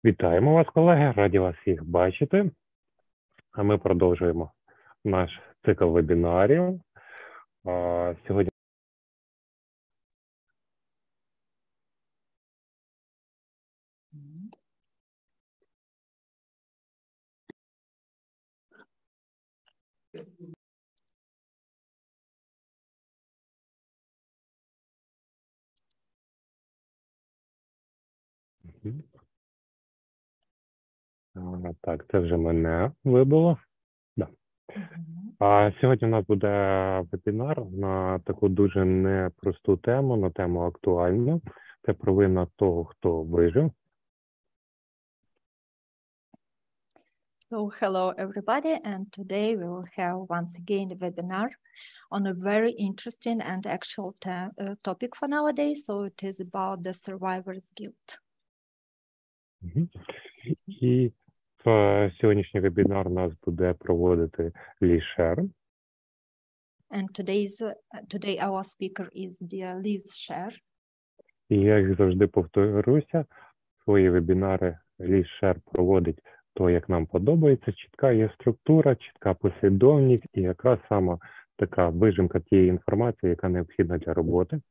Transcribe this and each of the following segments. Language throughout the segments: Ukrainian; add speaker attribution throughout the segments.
Speaker 1: Вітаємо вас, колеги! Раді вас всіх бачити. А ми продовжуємо наш цикл вебінарів. Сьогодні так, це вже мене вибило. Да. А сьогодні у нас буде вебінар на таку дуже непросту тему, на тему актуальну. Це провина того, хто вижив.
Speaker 2: So hello everybody, and today we will have once again a webinar on a very interesting and actual topic for nowadays. So it is about the survivor's guilt.
Speaker 1: І сьогоднішній вебінар нас буде проводити Лішер.
Speaker 2: And today our speaker is dear Liz Sher.
Speaker 1: І я, як завжди, повторюся, свої вебінари Лішер проводить то, як нам подобається, чітка є структура, чітка послідовність і якраз саме така вижимка тієї інформації, яка необхідна для роботи.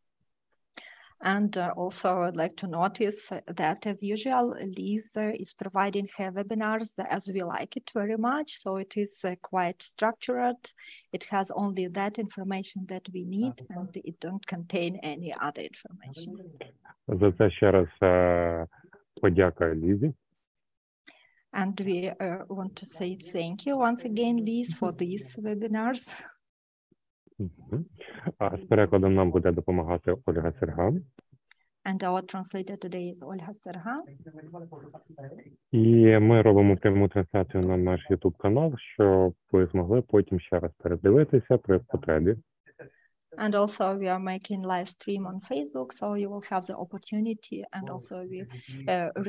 Speaker 2: And also I would like to notice that as usual, Liz is providing her webinars as we like it very much. So it is quite structured. It has only that information that we need and it don't contain any other information.
Speaker 1: За це ще раз подяка Лізі.
Speaker 2: And we want to say thank you once again, Liz, for these webinars.
Speaker 1: А з перекладом нам буде допомагати Ольга Серга.
Speaker 2: And our translator today is Olga Serha.
Speaker 1: І ми робимо пряму трансляцію на наш YouTube канал, щоб ви змогли потім ще раз передивитися при потребі.
Speaker 2: And also we are making live stream on Facebook, so you will have the opportunity, and also we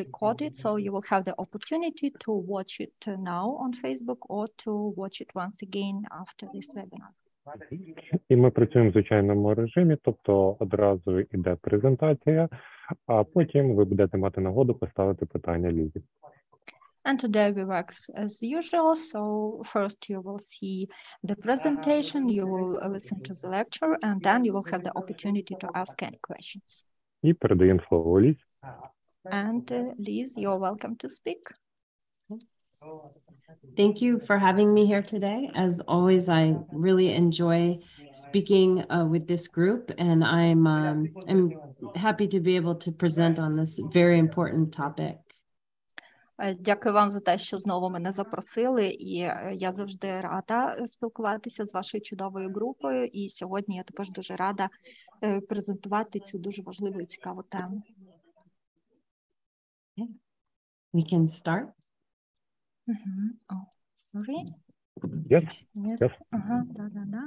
Speaker 2: record it, so you will have the opportunity to watch it now on Facebook or to watch it once again after this webinar.
Speaker 1: І ми працюємо в звичайному режимі, тобто одразу йде презентація, а потім ви будете мати нагоду поставити питання Лізі.
Speaker 2: And today we work as usual. So first you will see the presentation, you will listen to the lecture, and then you will have the opportunity to ask any questions.
Speaker 1: І передаємо слово Лізі.
Speaker 2: And Liz, you're welcome to speak.
Speaker 3: Thank you for having me here today. As always, I really enjoy speaking with this group, and I'm happy to be able to present on this very important topic.
Speaker 2: Дякую вам за те, що знову мене запросили, і я завжди рада спілкуватися з вашою чудовою групою, і сьогодні я також дуже рада презентувати цю дуже важливу і цікаву тему.
Speaker 3: We can start.
Speaker 2: Oh, sorry.
Speaker 1: Yes.
Speaker 2: Yes. Да.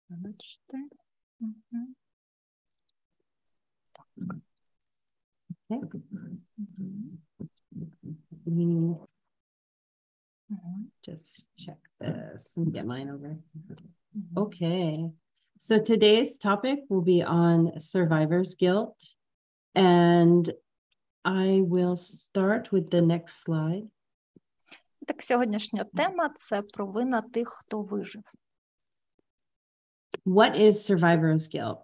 Speaker 2: Бачите.
Speaker 3: Just check this and get mine over. Okay. So today's topic will be on survivor's guilt. And I will start with the next slide.
Speaker 2: Так, сьогоднішня тема – це провина тих, хто вижив.
Speaker 3: What is survivor's guilt?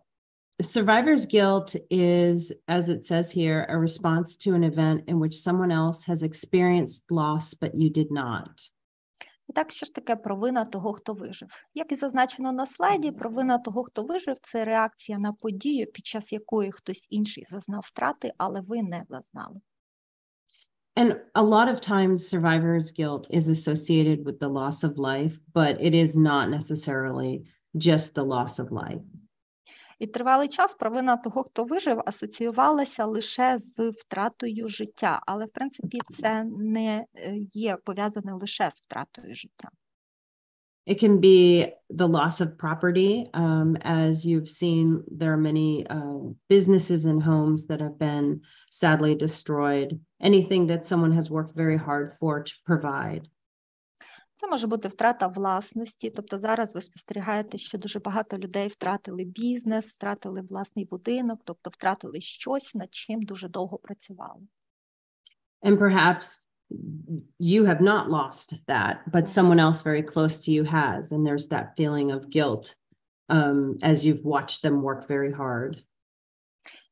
Speaker 3: Survivor's guilt is, as it says here, a response to an event in which someone else has experienced loss, but you did not.
Speaker 2: І так, що ж таке провина того, хто вижив? Як і зазначено на слайді, провина того, хто вижив – це реакція на подію, під час якої хтось інший зазнав втрати, але ви не зазнали.
Speaker 3: And a lot of times survivor's guilt is associated with the loss of life, but it is not necessarily just the loss of life.
Speaker 2: І тривалий час провина того, хто вижив, асоціювалася лише з втратою життя, але, в принципі, це не є пов'язане лише з втратою життя.
Speaker 3: It can be the loss of property. As you've seen, there are many businesses and homes that have been sadly destroyed. Anything that someone has worked very hard for to provide.
Speaker 2: Це може бути втрата власності, тобто зараз ви спостерігаєте, що дуже багато людей втратили бізнес, втратили власний будинок, тобто втратили щось, над чим дуже довго працювали.
Speaker 3: And perhaps you have not lost that, but someone else very close to you has, and there's that feeling of guilt as you've watched them work very hard.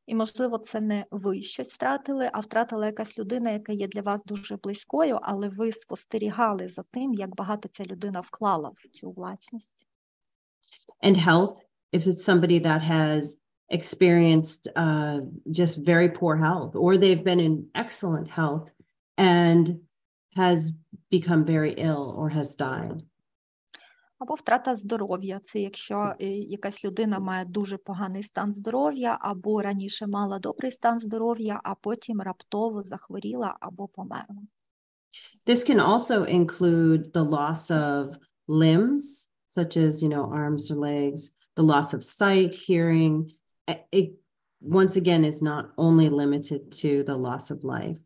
Speaker 2: І, можливо, це не ви щось втратили, а втратила якась людина, яка є для вас дуже близькою, але ви спостерігали за тим, як багато ця людина вклала в цю власність.
Speaker 3: And health, if it's somebody that has experienced just very poor health, or they've been in excellent health and has become very ill or has died.
Speaker 2: Або втрата здоров'я. Це якщо якась людина має дуже поганий стан здоров'я, або раніше мала добрий стан здоров'я, а потім раптово захворіла або померла.
Speaker 3: This can also include the loss of limbs, such as, arms or legs, the loss of sight, hearing. It, once again, is not only limited to the loss of life.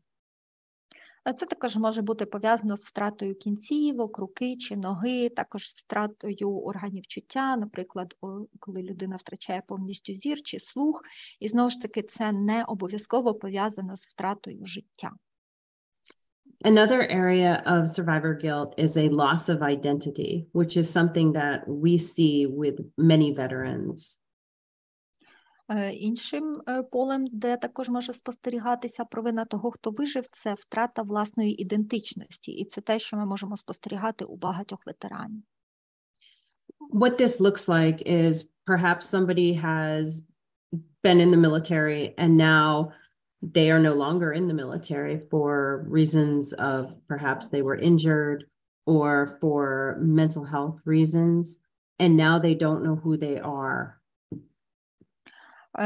Speaker 2: Це також може бути пов'язано з втратою кінцівок, руки чи ноги, також з втратою органів чуття, наприклад, коли людина втрачає повністю зір чи слух. І знову ж таки, це не обов'язково пов'язано з втратою життя.
Speaker 3: Another area of survivor guilt is a loss of identity, which is something that we see with many veterans.
Speaker 2: Іншим полем, де також може спостерігатися провина того, хто вижив, це втрата власної ідентичності. І це те, що ми можемо спостерігати у багатьох ветеранів.
Speaker 3: What this looks like is perhaps somebody has been in the military and now they are no longer in the military for reasons of perhaps they were injured or for mental health reasons, and now they don't know who they are.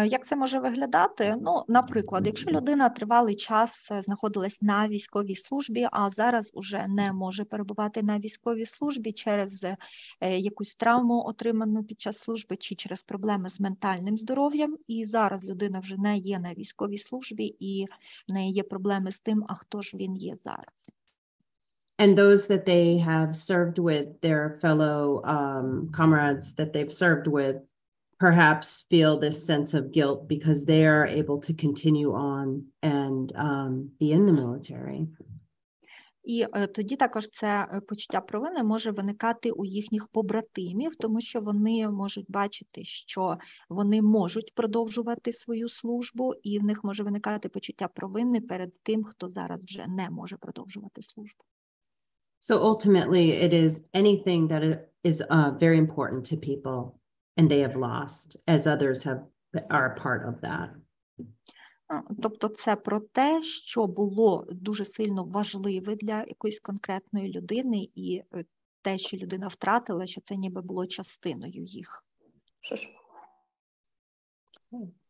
Speaker 2: Як це може виглядати? Наприклад, якщо людина тривалий час знаходилась на військовій службі, а зараз уже не може перебувати на військовій службі через якусь травму, отриману під час служби, чи через проблеми з ментальним здоров'ям, і зараз людина вже не є на військовій службі, і в неї є проблеми з тим, а хто ж він є зараз.
Speaker 3: And those that they have served with, their fellow comrades that they've served with, perhaps feel this sense of guilt because they are able to continue on and be in the military.
Speaker 2: І тоді також це почуття провини може виникати у їхніх побратимів, тому що вони можуть бачити, що вони можуть продовжувати свою службу, і в них може виникати почуття провини перед тим, хто зараз вже не може продовжувати службу.
Speaker 3: So ultimately, it is anything that is very important to people and they have lost, as others are a part of that.
Speaker 2: Тобто це про те, що було дуже сильно важливе для якоїсь конкретної людини, і те, що людина втратила, що це ніби було частиною їх.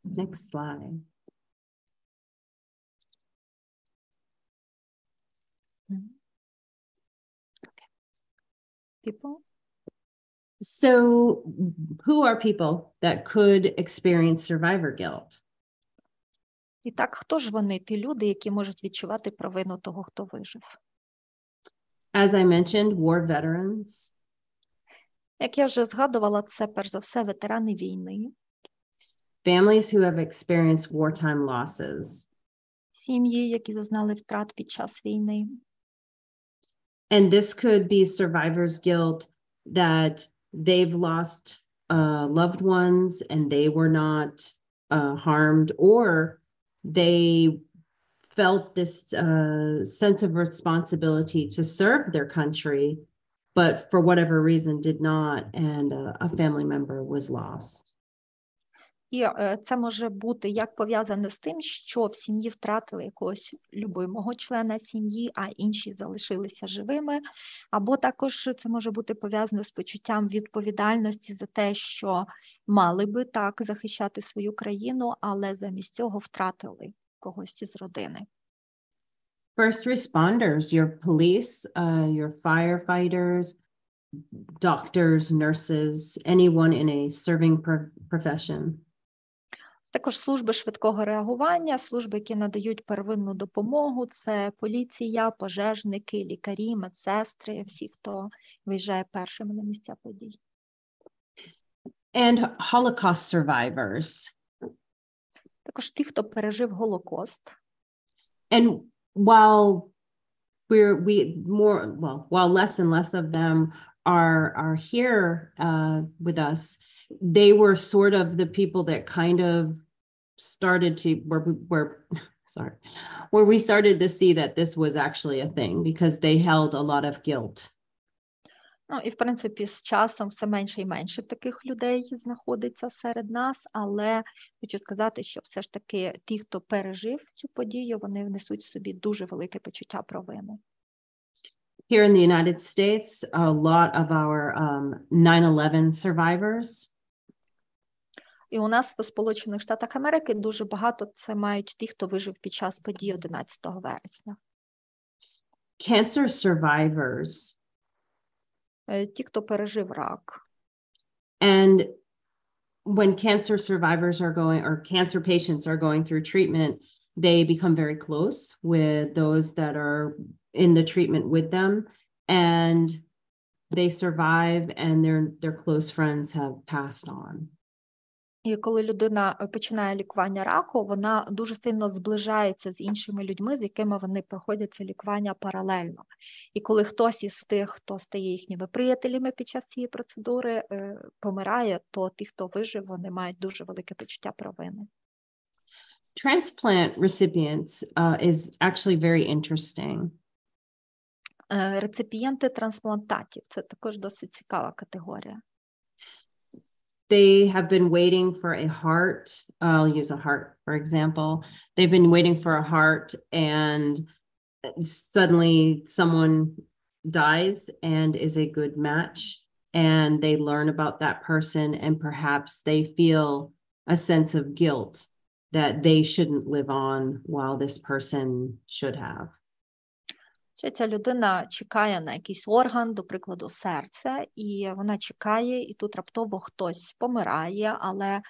Speaker 3: Next slide.
Speaker 2: People?
Speaker 3: So who are people that could experience survivor guilt?
Speaker 2: І так, хто ж вони, ті люди, які можуть відчувати провину того, хто вижив?
Speaker 3: As I mentioned, war veterans.
Speaker 2: Як я вже згадувала, це перш за все ветерани війни.
Speaker 3: Families who have experienced wartime losses.
Speaker 2: Сім'ї, які зазнали втрат під час війни.
Speaker 3: And this could be survivor's guilt that they've lost loved ones and they were not harmed, or they felt this sense of responsibility to serve their country, but for whatever reason did not, and a family member was lost.
Speaker 2: І це може бути як пов'язане з тим, що в сім'ї втратили якогось любимого члена сім'ї, а інші залишилися живими, або також це може бути пов'язано з почуттям відповідальності за те, що мали би так захищати свою країну, але замість цього втратили когось із родини.
Speaker 3: First responders, your police, your firefighters, doctors, nurses, anyone in a serving profession.
Speaker 2: Також служби швидкого реагування, служби, які надають первинну допомогу, це поліція, пожежники, лікарі, медсестри, всі, хто виїжджає першими на місця подій.
Speaker 3: And Holocaust survivors.
Speaker 2: Також ті, хто пережив Голокост.
Speaker 3: And while while less and less of them are here with us, they were sort of the people that kind of started to where we started to see that this was actually a thing because they held a lot of guilt.
Speaker 2: Ну, і, в принципі, з часом все менше і менше таких людей знаходиться серед нас, але хочу сказати, що все ж таки ті, хто пережив цю подію, вони внесуть в собі дуже велике почуття провини.
Speaker 3: Here in the United States, a lot of our 9/11 survivors
Speaker 2: І у нас в Сполучених Штатах Америки дуже багато це мають ті, хто вижив під час подій 11 вересня.
Speaker 3: Cancer survivors.
Speaker 2: Ті, хто пережив рак.
Speaker 3: And when cancer survivors are going, or cancer patients are going through treatment, they become very close with those that are in the treatment with them, and they survive, and their close friends have passed on.
Speaker 2: І коли людина починає лікування раку, вона дуже сильно зближається з іншими людьми, з якими вони проходять це лікування паралельно. І коли хтось із тих, хто стає їхніми приятелями під час цієї процедури, помирає, то ті, хто вижив, вони мають дуже велике почуття провини.
Speaker 3: Transplant recipients is actually very interesting.
Speaker 2: Реципієнти трансплантатів – це також досить цікава категорія.
Speaker 3: They have been waiting for a heart. I'll use a heart, for example. They've been waiting for a heart, and suddenly someone dies and is a good match, and they learn about that person, and perhaps they feel a sense of guilt that they shouldn't live on while this person should have.
Speaker 2: Що ця людина чекає на якийсь орган, до прикладу, серце, і вона чекає, і тут раптово хтось помирає, але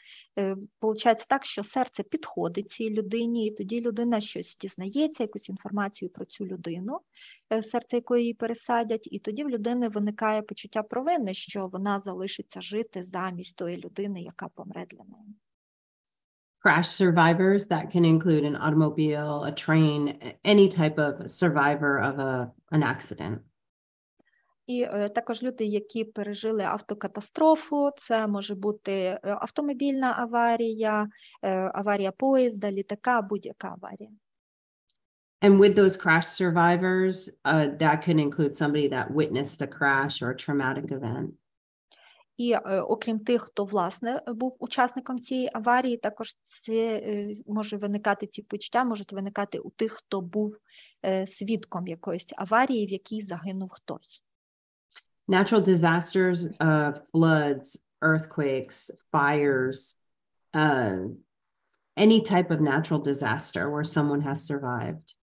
Speaker 2: виходить так, що серце підходить цій людині, і тоді людина щось дізнається, якусь інформацію про цю людину, серце якої її пересадять, і тоді в людини виникає почуття провини, що вона залишиться жити замість тої людини, яка помре для неї.
Speaker 3: Crash survivors, that can include an automobile, a train, any type of survivor of an accident.
Speaker 2: І також люди, які пережили автокатастрофу, це може бути автомобільна аварія, аварія поїзда, літака, будь-яка аварія.
Speaker 3: And with those crash survivors, that can include somebody that witnessed a crash or a traumatic event.
Speaker 2: І окрім тих, хто, власне, був учасником цієї аварії, також може виникати ці почуття, можуть виникати у тих, хто був свідком якоїсь аварії, в якій загинув хтось.
Speaker 3: Natural disasters, floods, earthquakes, fires, any type of natural disaster where someone has survived.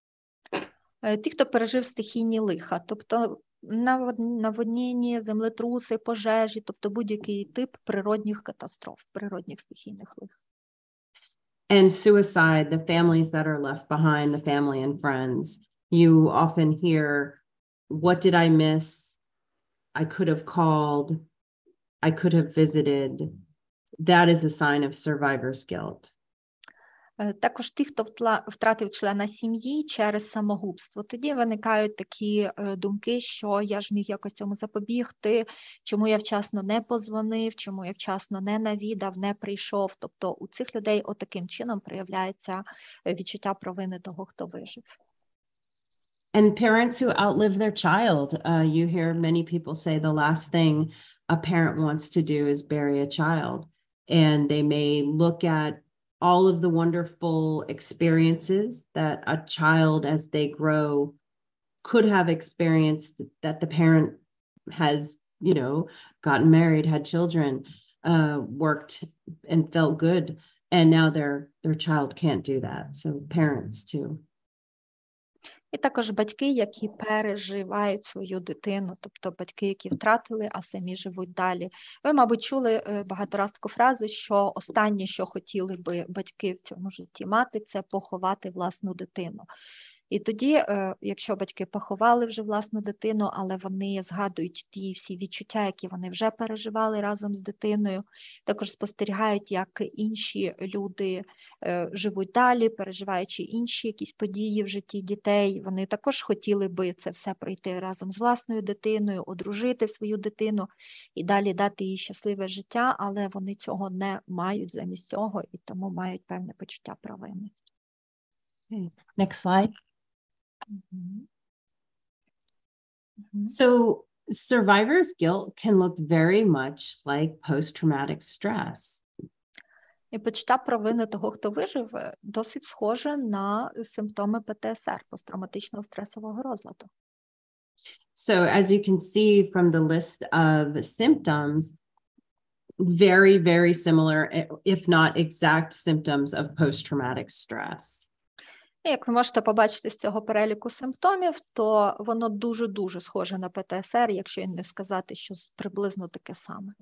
Speaker 2: Ті, хто пережив стихійні лиха, тобто наводнення, землетруси, пожежі, тобто будь-який тип природних катастроф, природних стихійних лих.
Speaker 3: And suicide, the families that are left behind, the family and friends, you often hear, what did I miss? I could have called, I could have visited. That is a sign of survivor's guilt.
Speaker 2: Також ті, хто втратив члена сім'ї через самогубство. Тоді виникають такі думки, що я ж міг якось цьому запобігти, чому я вчасно не позвонив, чому я вчасно не навідав, не прийшов. Тобто у цих людей отаким чином проявляється відчуття провини того, хто вижив.
Speaker 3: And parents who outlive their child, you hear many people say the last thing a parent wants to do is bury a child. And they may look at all of the wonderful experiences that a child as they grow could have experienced, that the parent has, you know, gotten married, had children, worked and felt good. And now their child can't do that. So parents too.
Speaker 2: І також батьки, які переживають свою дитину, тобто батьки, які втратили, а самі живуть далі. Ви, мабуть, чули багато раз таку фразу, що останнє, що хотіли би батьки в цьому житті мати, це поховати власну дитину. І тоді, якщо батьки поховали вже власну дитину, але вони згадують ті всі відчуття, які вони вже переживали разом з дитиною, також спостерігають, як інші люди живуть далі, переживаючи інші якісь події в житті дітей, вони також хотіли би це все пройти разом з власною дитиною, одружити свою дитину і далі дати їй щасливе життя, але вони цього не мають замість цього і тому мають певне почуття провини.
Speaker 3: Next slide. So survivor's guilt can look very much like post-traumatic stress.
Speaker 2: І почуття провини того, хто вижив, досить схоже на симптоми ПТСР, посттравматичного стресового розладу.
Speaker 3: So as you can see from the list of symptoms, very, very similar, if not exact symptoms of post-traumatic stress.
Speaker 2: І як ви можете побачити з цього переліку симптомів, то воно дуже-дуже схоже на ПТСР, якщо і не сказати, що приблизно таке саме.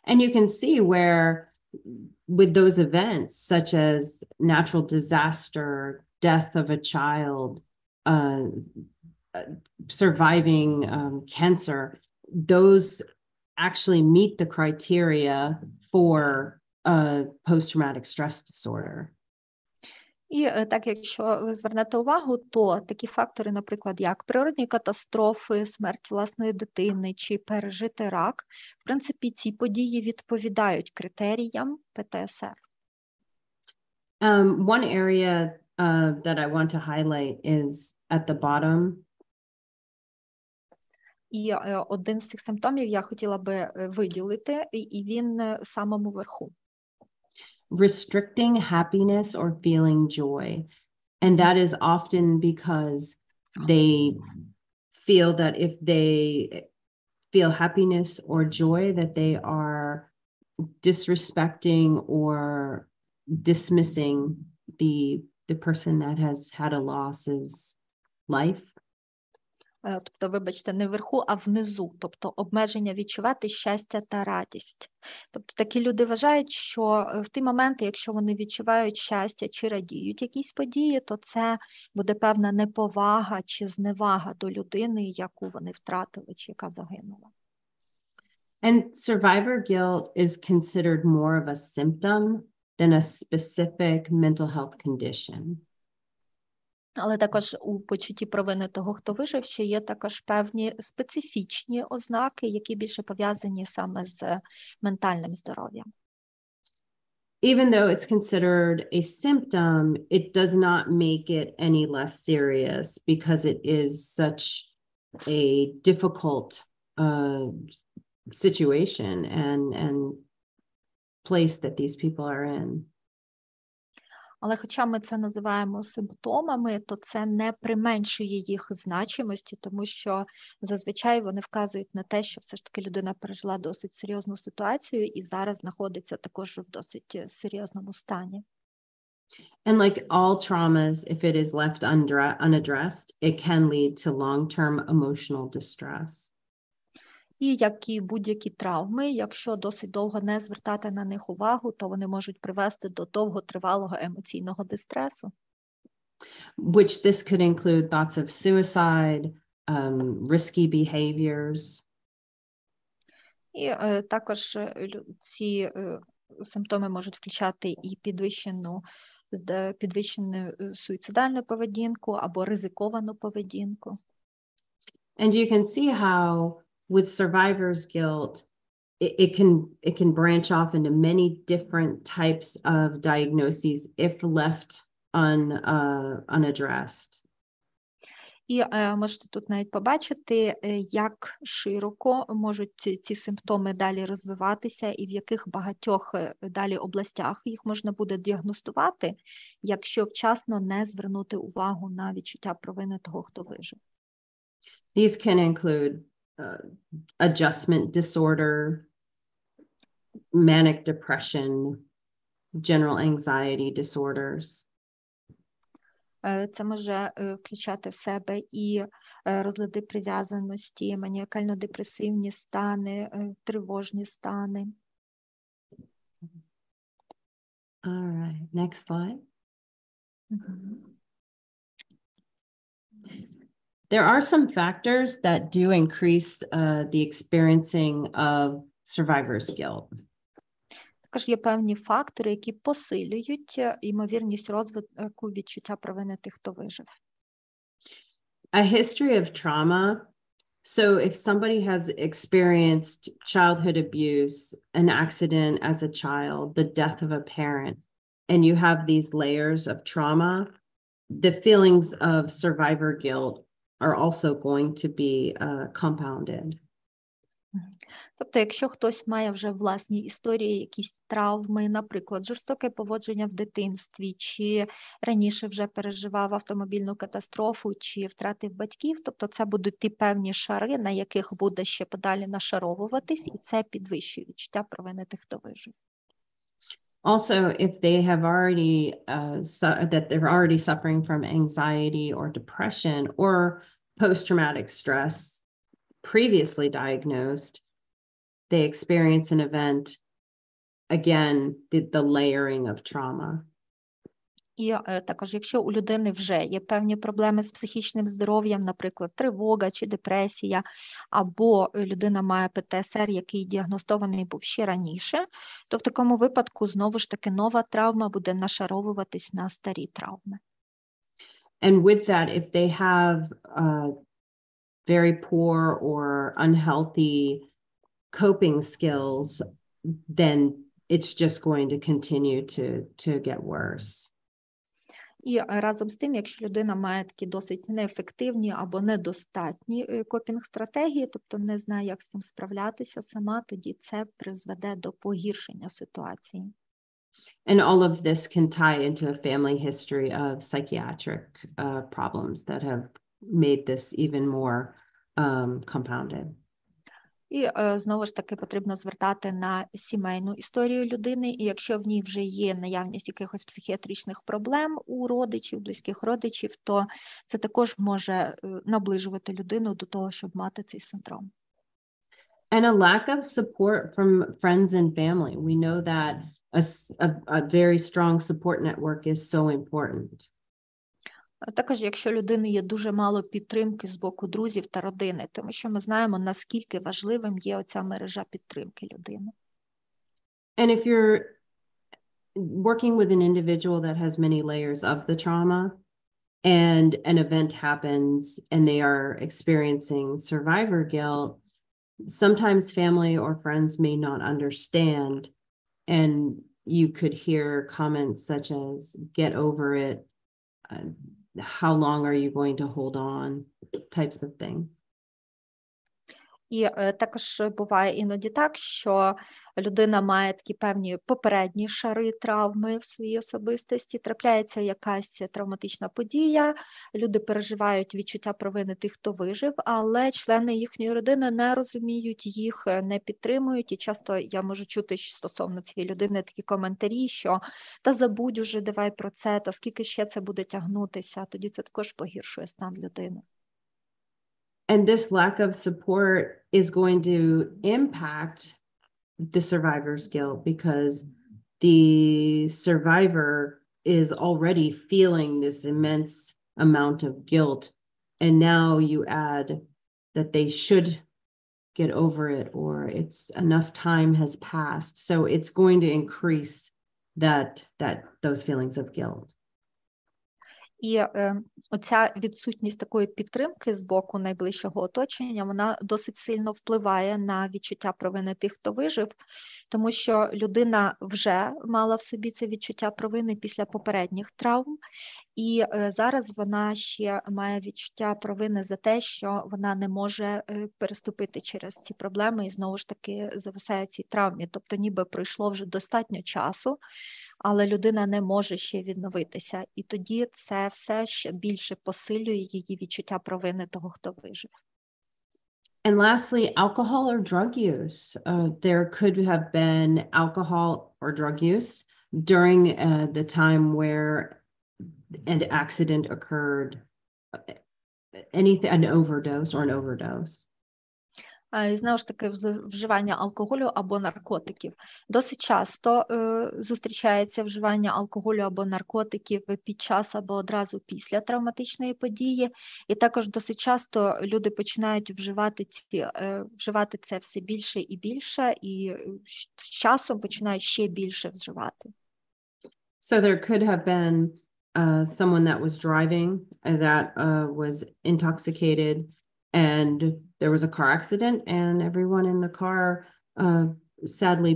Speaker 3: And you can see where with those events, such as natural disaster, death of a child, surviving cancer, those actually meet the criteria for a post-traumatic stress disorder.
Speaker 2: І так, якщо ви звернете увагу, то такі фактори, наприклад, як природні катастрофи, смерть власної дитини чи пережити рак, в принципі, ці події відповідають критеріям ПТСР.
Speaker 3: One area that I want to highlight is at the bottom.
Speaker 2: І один з цих симптомів я хотіла би виділити, і він в самому верху.
Speaker 3: Restricting happiness or feeling joy. And that is often because they feel that if they feel happiness or joy, that they are disrespecting or dismissing the person that has had a loss's life.
Speaker 2: Тобто, вибачте, не вверху, а внизу, тобто обмеження відчувати щастя та радість. Тобто такі люди вважають, що в ті моменти, якщо вони відчувають щастя чи радіють якісь події, то це буде певна неповага чи зневага до людини, яку вони втратили чи яка загинула.
Speaker 3: And survivor guilt is considered more of a symptom than a specific mental health condition.
Speaker 2: Але також у почутті провини того, хто вижив, ще є також певні специфічні ознаки, які більше пов'язані саме з ментальним здоров'ям.
Speaker 3: Even though it's considered a symptom, it does not make it any less serious because it is such a difficult situation and place that these people are in.
Speaker 2: Але хоча ми це називаємо симптомами, то це не применшує їх значимості, тому що зазвичай вони вказують на те, що все ж таки людина пережила досить серйозну ситуацію і зараз знаходиться також в досить серйозному стані.
Speaker 3: And like all traumas, if it is left unaddressed, it can lead to long-term emotional distress.
Speaker 2: І як і будь-які травми, якщо досить довго не звертати на них увагу, то вони можуть привести до довготривалого емоційного дистресу.
Speaker 3: Which this could include thoughts of suicide, risky behaviors.
Speaker 2: І також ці симптоми можуть включати і підвищену суїцидальну поведінку або ризиковану поведінку.
Speaker 3: And you can see how with survivor's guilt, it can branch off into many different types of diagnoses if left unaddressed.
Speaker 2: І можете тут навіть побачити, як широко можуть ці симптоми далі розвиватися і в яких багатьох далі областях їх можна буде діагностувати, якщо вчасно не звернути увагу на відчуття провини того, хто вижив.
Speaker 3: These can include adjustment disorder, manic depression, general anxiety disorders.
Speaker 2: Це може включати в себе і розлади прив'язаності, маніакально-депресивні стани, тривожні стани.
Speaker 3: All right, next slide. There are some factors that do increase the experiencing of survivor's guilt.
Speaker 2: Також є певні фактори, які посилюють ймовірність розвитку відчуття провини тих, хто вижив.
Speaker 3: A history of trauma. So if somebody has experienced childhood abuse, an accident as a child, the death of a parent, and you have these layers of trauma, the feelings of survivor guilt are also going to be compounded.
Speaker 2: Тобто, якщо хтось має вже власні історії, якісь травми, наприклад, жорстоке поводження в дитинстві, чи раніше вже переживав автомобільну катастрофу, чи втратив батьків, тобто це будуть ті певні шари, на яких буде ще подалі нашаровуватись, і це підвищує відчуття провини тих, хто вижив.
Speaker 3: Also, if they have already, that they're already suffering from anxiety or depression or post-traumatic stress, previously diagnosed, they experience an event, again, the layering of trauma.
Speaker 2: І також, якщо у людини вже є певні проблеми з психічним здоров'ям, наприклад, тривога чи депресія, або людина має ПТСР, який діагностований був ще раніше, то в такому випадку, знову ж таки, нова травма буде нашаровуватись на старі травми.
Speaker 3: And with that, if they have very poor or unhealthy coping skills, then it's just going to continue to get worse.
Speaker 2: І разом з тим, якщо людина має такі досить неефективні або недостатні копінг-стратегії, тобто не знає, як з цим справлятися сама, тоді це призведе до погіршення ситуації.
Speaker 3: And all of this can tie into a family history of psychiatric problems that have made this even more compounded.
Speaker 2: І знову ж таки потрібно звертати на сімейну історію людини, і якщо в ній вже є наявність якихось психіатричних проблем у родичів, близьких родичів, то це також може наближувати людину до того, щоб мати цей синдром.
Speaker 3: And a lack of support from friends and family. We know that a very strong support network is so important.
Speaker 2: Також, якщо людини є дуже мало підтримки з боку друзів та родини, тому що ми знаємо, наскільки важливим є оця мережа підтримки людини.
Speaker 3: And if you're working with an individual that has many layers of the trauma and an event happens and they are experiencing survivor guilt, sometimes family or friends may not understand, and you could hear comments such as, get over it, how long are you going to hold on, types of things.
Speaker 2: І також буває іноді так, що людина має такі певні попередні шари травми в своїй особистості, трапляється якась травматична подія, люди переживають відчуття провини тих, хто вижив, але члени їхньої родини не розуміють їх, не підтримують, і часто я можу чути стосовно цієї людини такі коментарі, що «та забудь уже, давай про це, та скільки ще це буде тягнутися», тоді це також погіршує стан людини.
Speaker 3: And this lack of support is going to impact the survivor's guilt because the survivor is already feeling this immense amount of guilt. And now you add that they should get over it, or it's enough time has passed. So it's going to increase those feelings of guilt.
Speaker 2: І оця відсутність такої підтримки з боку найближчого оточення, вона досить сильно впливає на відчуття провини тих, хто вижив, тому що людина вже мала в собі це відчуття провини після попередніх травм, і зараз вона ще має відчуття провини за те, що вона не може переступити через ці проблеми і знову ж таки зависає в цій травмі. Тобто ніби пройшло вже достатньо часу, але людина не може ще відновитися. І тоді це все ще більше посилює її відчуття провини того, хто вижив.
Speaker 3: And lastly, alcohol or drug use. There could have been alcohol or drug use during the time where an accident occurred, an overdose or an overdose.
Speaker 2: І знову ж таки, вживання алкоголю або наркотиків. Досить часто зустрічається вживання алкоголю або наркотиків під час або одразу після травматичної події. І також досить часто люди починають вживати це все більше і більше, і з часом починають ще більше вживати.
Speaker 3: So there could have been someone that was driving that was intoxicated, and there was a car accident, and everyone in the car sadly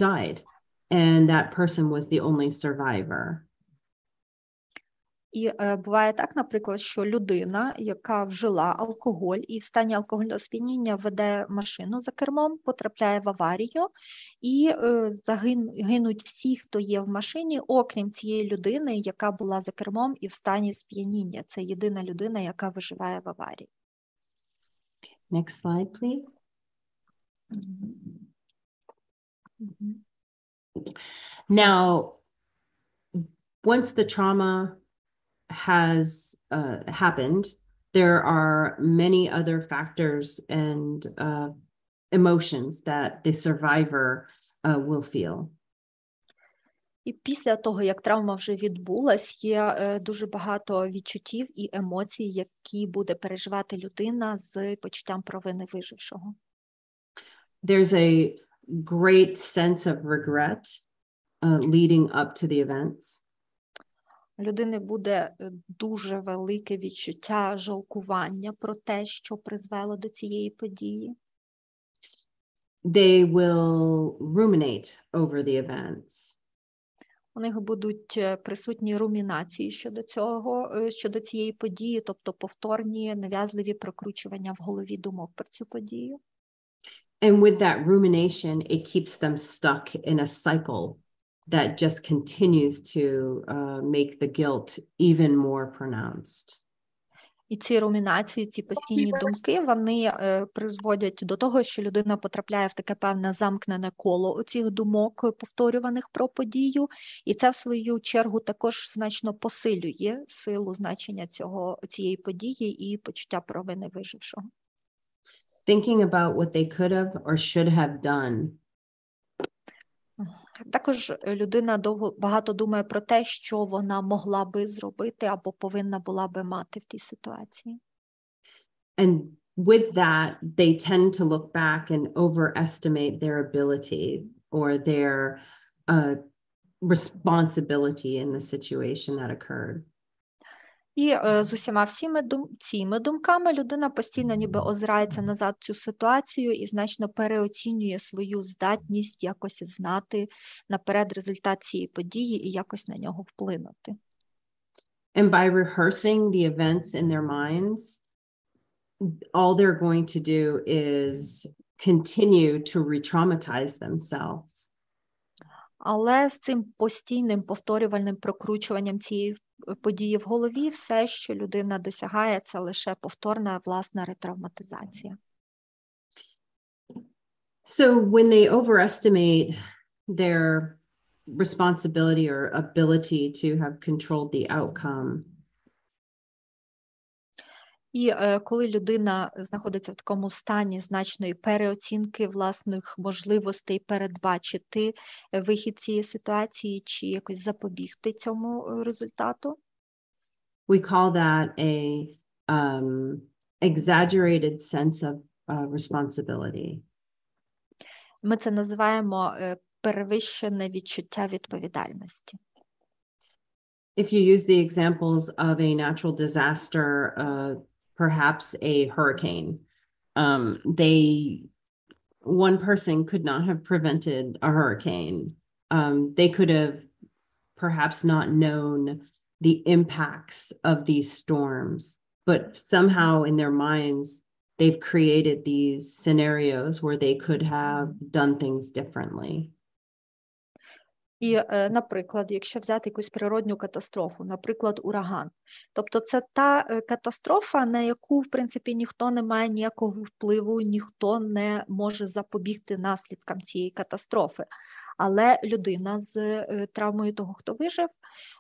Speaker 3: died, and that person was the only survivor.
Speaker 2: І буває так, наприклад, що людина, яка вжила алкоголь і в стані алкогольного сп'яніння веде машину за кермом, потрапляє в аварію, і гинуть всі, хто є в машині, окрім цієї людини, яка була за кермом і в стані сп'яніння. Це єдина людина, яка виживає в аварії.
Speaker 3: Next slide, please. Now, once the trauma has happened, there are many other factors and emotions that the survivor will feel.
Speaker 2: І після того, як травма вже відбулась, є дуже багато відчуттів і емоцій, які буде переживати людина з почуттям провини вижившого.
Speaker 3: There's a great sense of regret leading up to the events.
Speaker 2: Людини буде дуже велике відчуття жалкування про те, що призвело до цієї події.
Speaker 3: They will ruminate over the events.
Speaker 2: У них будуть присутні румінації щодо цієї події, тобто повторні, нав'язливі прокручування в голові думок про цю подію.
Speaker 3: And with that rumination, it keeps them stuck in a cycle that just continues to make the guilt even more pronounced.
Speaker 2: І ці румінації, ці постійні думки, вони призводять до того, що людина потрапляє в таке певне замкнене коло оцих думок, повторюваних про подію, і це, в свою чергу, також значно посилює силу значення цієї події і почуття провини вижившого.
Speaker 3: Thinking about what they could have or should have done.
Speaker 2: Також людина багато думає про те, що вона могла би зробити або повинна була би мати в тій ситуації.
Speaker 3: And with that, they tend to look back and overestimate their ability or their responsibility in the situation that occurred.
Speaker 2: І з усіма цими думками людина постійно ніби озирається назад цю ситуацію і значно переоцінює свою здатність якось знати наперед результат цієї події і якось на нього вплинути.
Speaker 3: And by rehearsing the events in their minds, all they're going to do is continue to re-traumatize themselves.
Speaker 2: Але з цим постійним повторювальним прокручуванням цієї події в голові все, що людина досягає, це лише повторна власна ретравматизація.
Speaker 3: So when they overestimate their responsibility or ability to have controlled the outcome,
Speaker 2: І коли людина знаходиться в такому стані значної переоцінки власних можливостей передбачити вихід цієї ситуації чи якось запобігти цьому результату,
Speaker 3: we call that a exaggerated sense of responsibility.
Speaker 2: Ми це називаємо перевищене відчуття відповідальності.
Speaker 3: If you use the examples of a natural disaster, perhaps a hurricane, one person could not have prevented a hurricane. They could have perhaps not known the impacts of these storms, but somehow in their minds, they've created these scenarios where they could have done things differently.
Speaker 2: І, наприклад, якщо взяти якусь природню катастрофу, наприклад, ураган, тобто це та катастрофа, на яку, в принципі, ніхто не має ніякого впливу, ніхто не може запобігти наслідкам цієї катастрофи. Але людина з травмою того, хто вижив,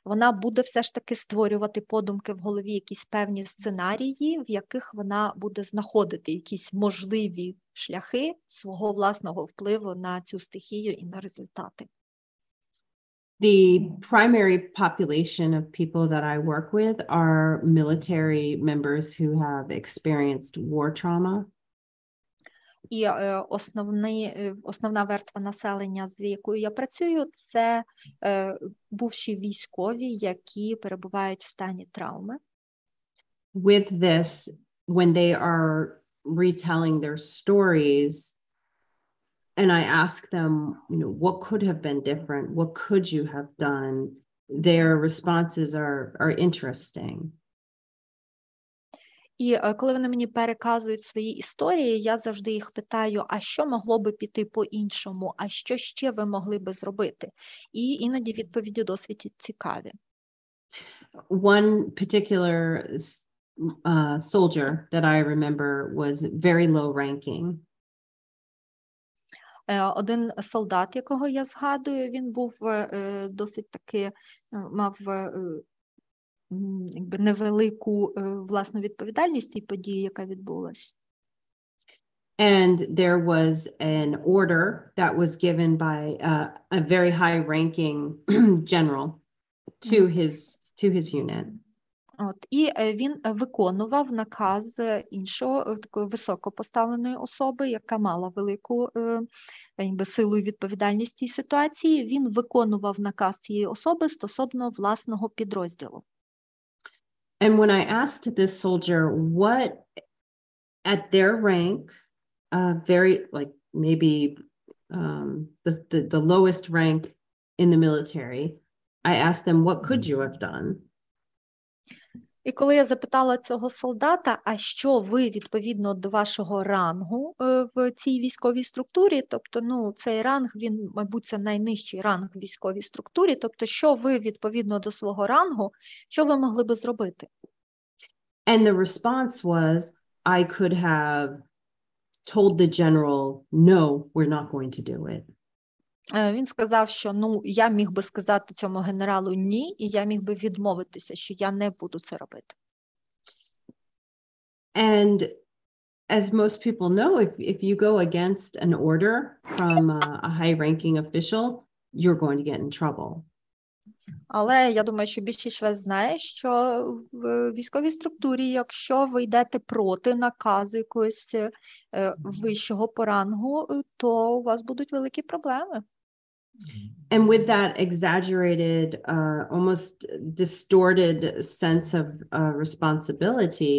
Speaker 2: вона буде все ж таки створювати подумки в голові, якісь певні сценарії, в яких вона буде знаходити якісь можливі шляхи свого власного впливу на цю стихію і на результати.
Speaker 3: The primary population of people that I work with are military members who have experienced war trauma.
Speaker 2: І основна верства населення, з якою я працюю, це бувші військові, які перебувають в стані травми.
Speaker 3: With this, when they are retelling their stories, and I ask them, what could have been different? What could you have done? Their responses are interesting.
Speaker 2: І коли вони мені переказують свої історії, я завжди їх питаю, а що могло би піти по-іншому, а що ще ви могли би зробити? І іноді відповіді досить цікаві.
Speaker 3: One particular soldier that I remember was very low ranking.
Speaker 2: Один солдат, якого я згадую, він був досить таки, мав якби невелику власну відповідальність тій події, яка відбулась.
Speaker 3: And there was an order that was given by a very high-ranking general to his unit.
Speaker 2: От, і він виконував наказ іншого, такої високопоставленої особи, яка мала велику якби, силу і відповідальність цій ситуації. Він виконував наказ цієї особи стосовно власного підрозділу.
Speaker 3: And when I asked this soldier what at their rank, very like maybe the lowest rank in the military, I asked them, what could you have done?
Speaker 2: І коли я запитала цього солдата, а що ви відповідно до вашого рангу в цій військовій структурі, тобто, цей ранг, він, мабуть, це найнижчий ранг в військовій структурі, тобто, що ви відповідно до свого рангу, що ви могли би зробити?
Speaker 3: And the response was, I could have told the general, no, we're not going to do it.
Speaker 2: Він сказав, що я міг би сказати цьому генералу ні, і я міг би відмовитися, що я не буду це робити.
Speaker 3: And as most people know, if you go against an order from a high-ranking official, you're going to get in trouble.
Speaker 2: Але я думаю, що більшість вас знає, що в військовій структурі, якщо ви йдете проти наказу якогось вищого по рангу, то у вас будуть великі проблеми.
Speaker 3: And with that exaggerated, almost distorted sense of responsibility,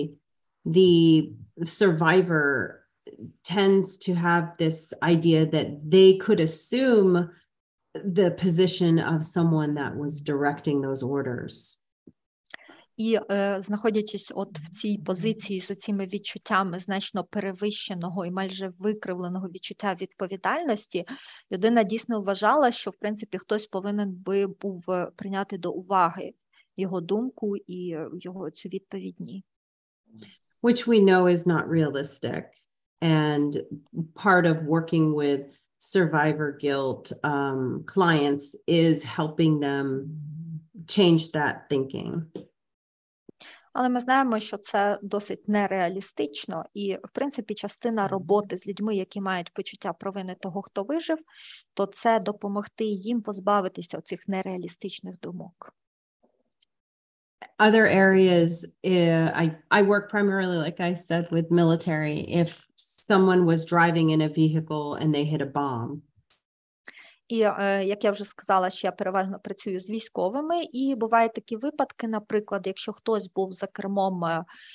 Speaker 3: the survivor tends to have this idea that they could assume the position of someone that was directing those orders.
Speaker 2: І знаходячись от в цій позиції з цими відчуттями значно перевищеного і майже викривленого відчуття відповідальності, людина дійсно вважала, що, в принципі, хтось повинен би був прийняти до уваги його думку і його цю відповідь ні.
Speaker 3: Which we know is not realistic. And part of working with survivor guilt clients is helping them change that thinking.
Speaker 2: Але ми знаємо, що це досить нереалістично, і, в принципі, частина роботи з людьми, які мають почуття провини того, хто вижив, то це допомогти їм позбавитися цих нереалістичних думок.
Speaker 3: Other areas, I work primarily, like I said, with military. If someone was driving in a vehicle and they hit a bomb.
Speaker 2: І, як я вже сказала, що я переважно працюю з військовими, і бувають такі випадки, наприклад, якщо хтось був за кермом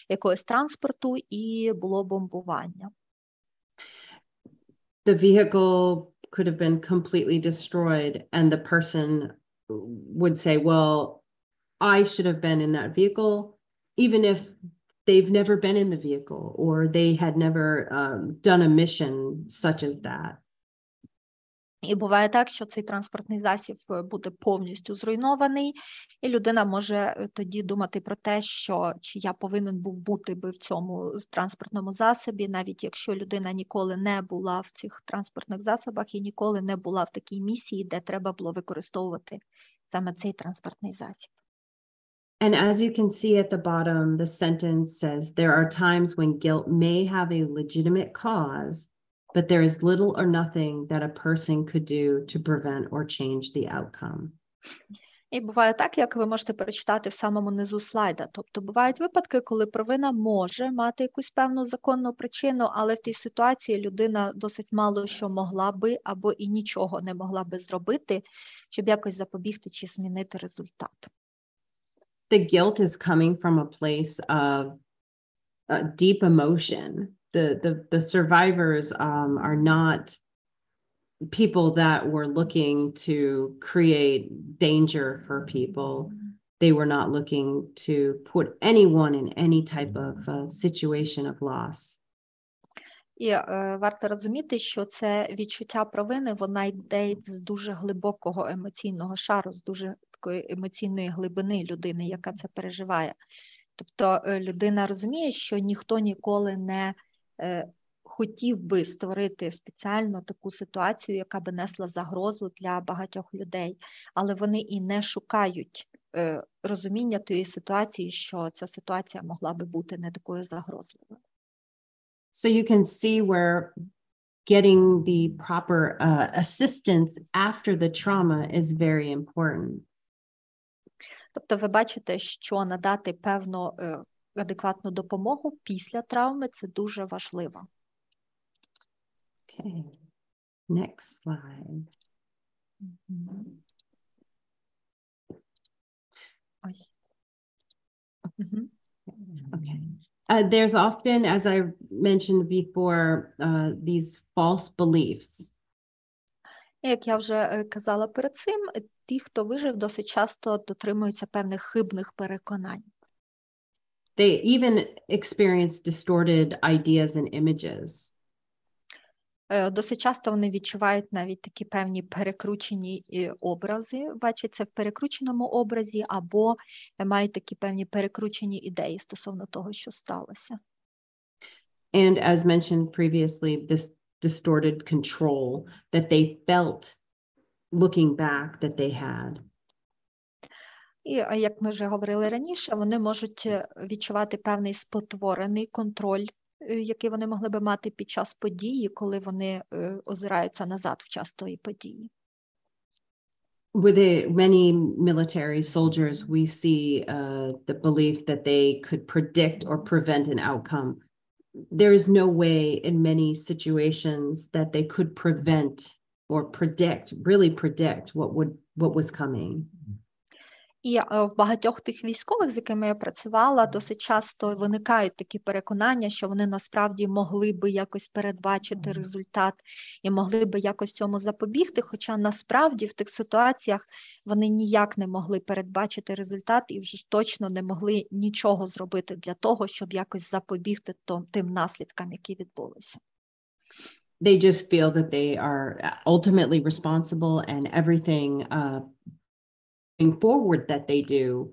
Speaker 2: якогось транспорту і було бомбування.
Speaker 3: The vehicle could have been completely destroyed, and the person would say, well, I should have been in that vehicle, even if they've never been in the vehicle or they had never done a mission such as that.
Speaker 2: І буває так, що цей транспортний засіб буде повністю зруйнований, і людина може тоді думати про те, що чи я повинен був бути би в цьому транспортному засобі, навіть якщо людина ніколи не була в цих транспортних засобах і ніколи не була в такій місії, де треба було використовувати саме цей транспортний засіб.
Speaker 3: And as you can see at the bottom, the sentence says, there are times when guilt may have a legitimate cause, but there is little or nothing that a person could do to prevent or change the outcome.
Speaker 2: І буває так, як ви можете перечитати в самому низу слайда. Тобто бувають випадки, коли провина може мати якусь певну законну причину, але в тій ситуації людина досить мало що могла би або і нічого не могла би зробити, щоб якось запобігти чи змінити результат.
Speaker 3: The guilt is coming from a place of deep emotion. The survivors are not people that were looking to create danger for people. They were not looking to put anyone in any type of situation of loss.
Speaker 2: І варто розуміти, що це відчуття провини, вона йде з дуже глибокого емоційного шару, з дуже такої емоційної глибини людини, яка це переживає. Тобто людина розуміє, що ніхто ніколи не хотів би створити спеціально таку ситуацію, яка би несла загрозу для багатьох людей, але вони і не шукають розуміння тієї ситуації, що ця ситуація могла би бути не такою загрозливою.
Speaker 3: So you can see where getting the proper assistance after the trauma is very important.
Speaker 2: Тобто ви бачите, що надати певну адекватну допомогу після травми – це дуже важливо.
Speaker 3: Okay, next slide. Okay. There's often, as I mentioned before, these false beliefs.
Speaker 2: Як я вже казала перед цим, ті, хто вижив, досить часто дотримуються певних хибних переконань.
Speaker 3: They even experience distorted ideas and images.
Speaker 2: Досить часто вони відчувають навіть такі певні перекручені образи, бачаться в перекрученому образі, або мають такі певні перекручені ідеї стосовно того, що сталося.
Speaker 3: And as mentioned previously, this distorted control that they felt looking back that they had.
Speaker 2: І, як ми вже говорили раніше, вони можуть відчувати певний спотворений контроль, який вони могли би мати під час події, коли вони озираються назад в час тої події.
Speaker 3: With many military soldiers, we see the belief that they could predict or prevent an outcome. There is no way in many situations that they could prevent or really predict what was coming.
Speaker 2: І в багатьох тих військових, з якими я працювала, досить часто виникають такі переконання, що вони насправді могли би якось передбачити результат і могли би якось цьому запобігти, хоча насправді в тих ситуаціях вони ніяк не могли передбачити результат і вже точно не могли нічого зробити для того, щоб якось запобігти тим наслідкам, які відбулися.
Speaker 3: They just feel that they are ultimately responsible and everything forward that they do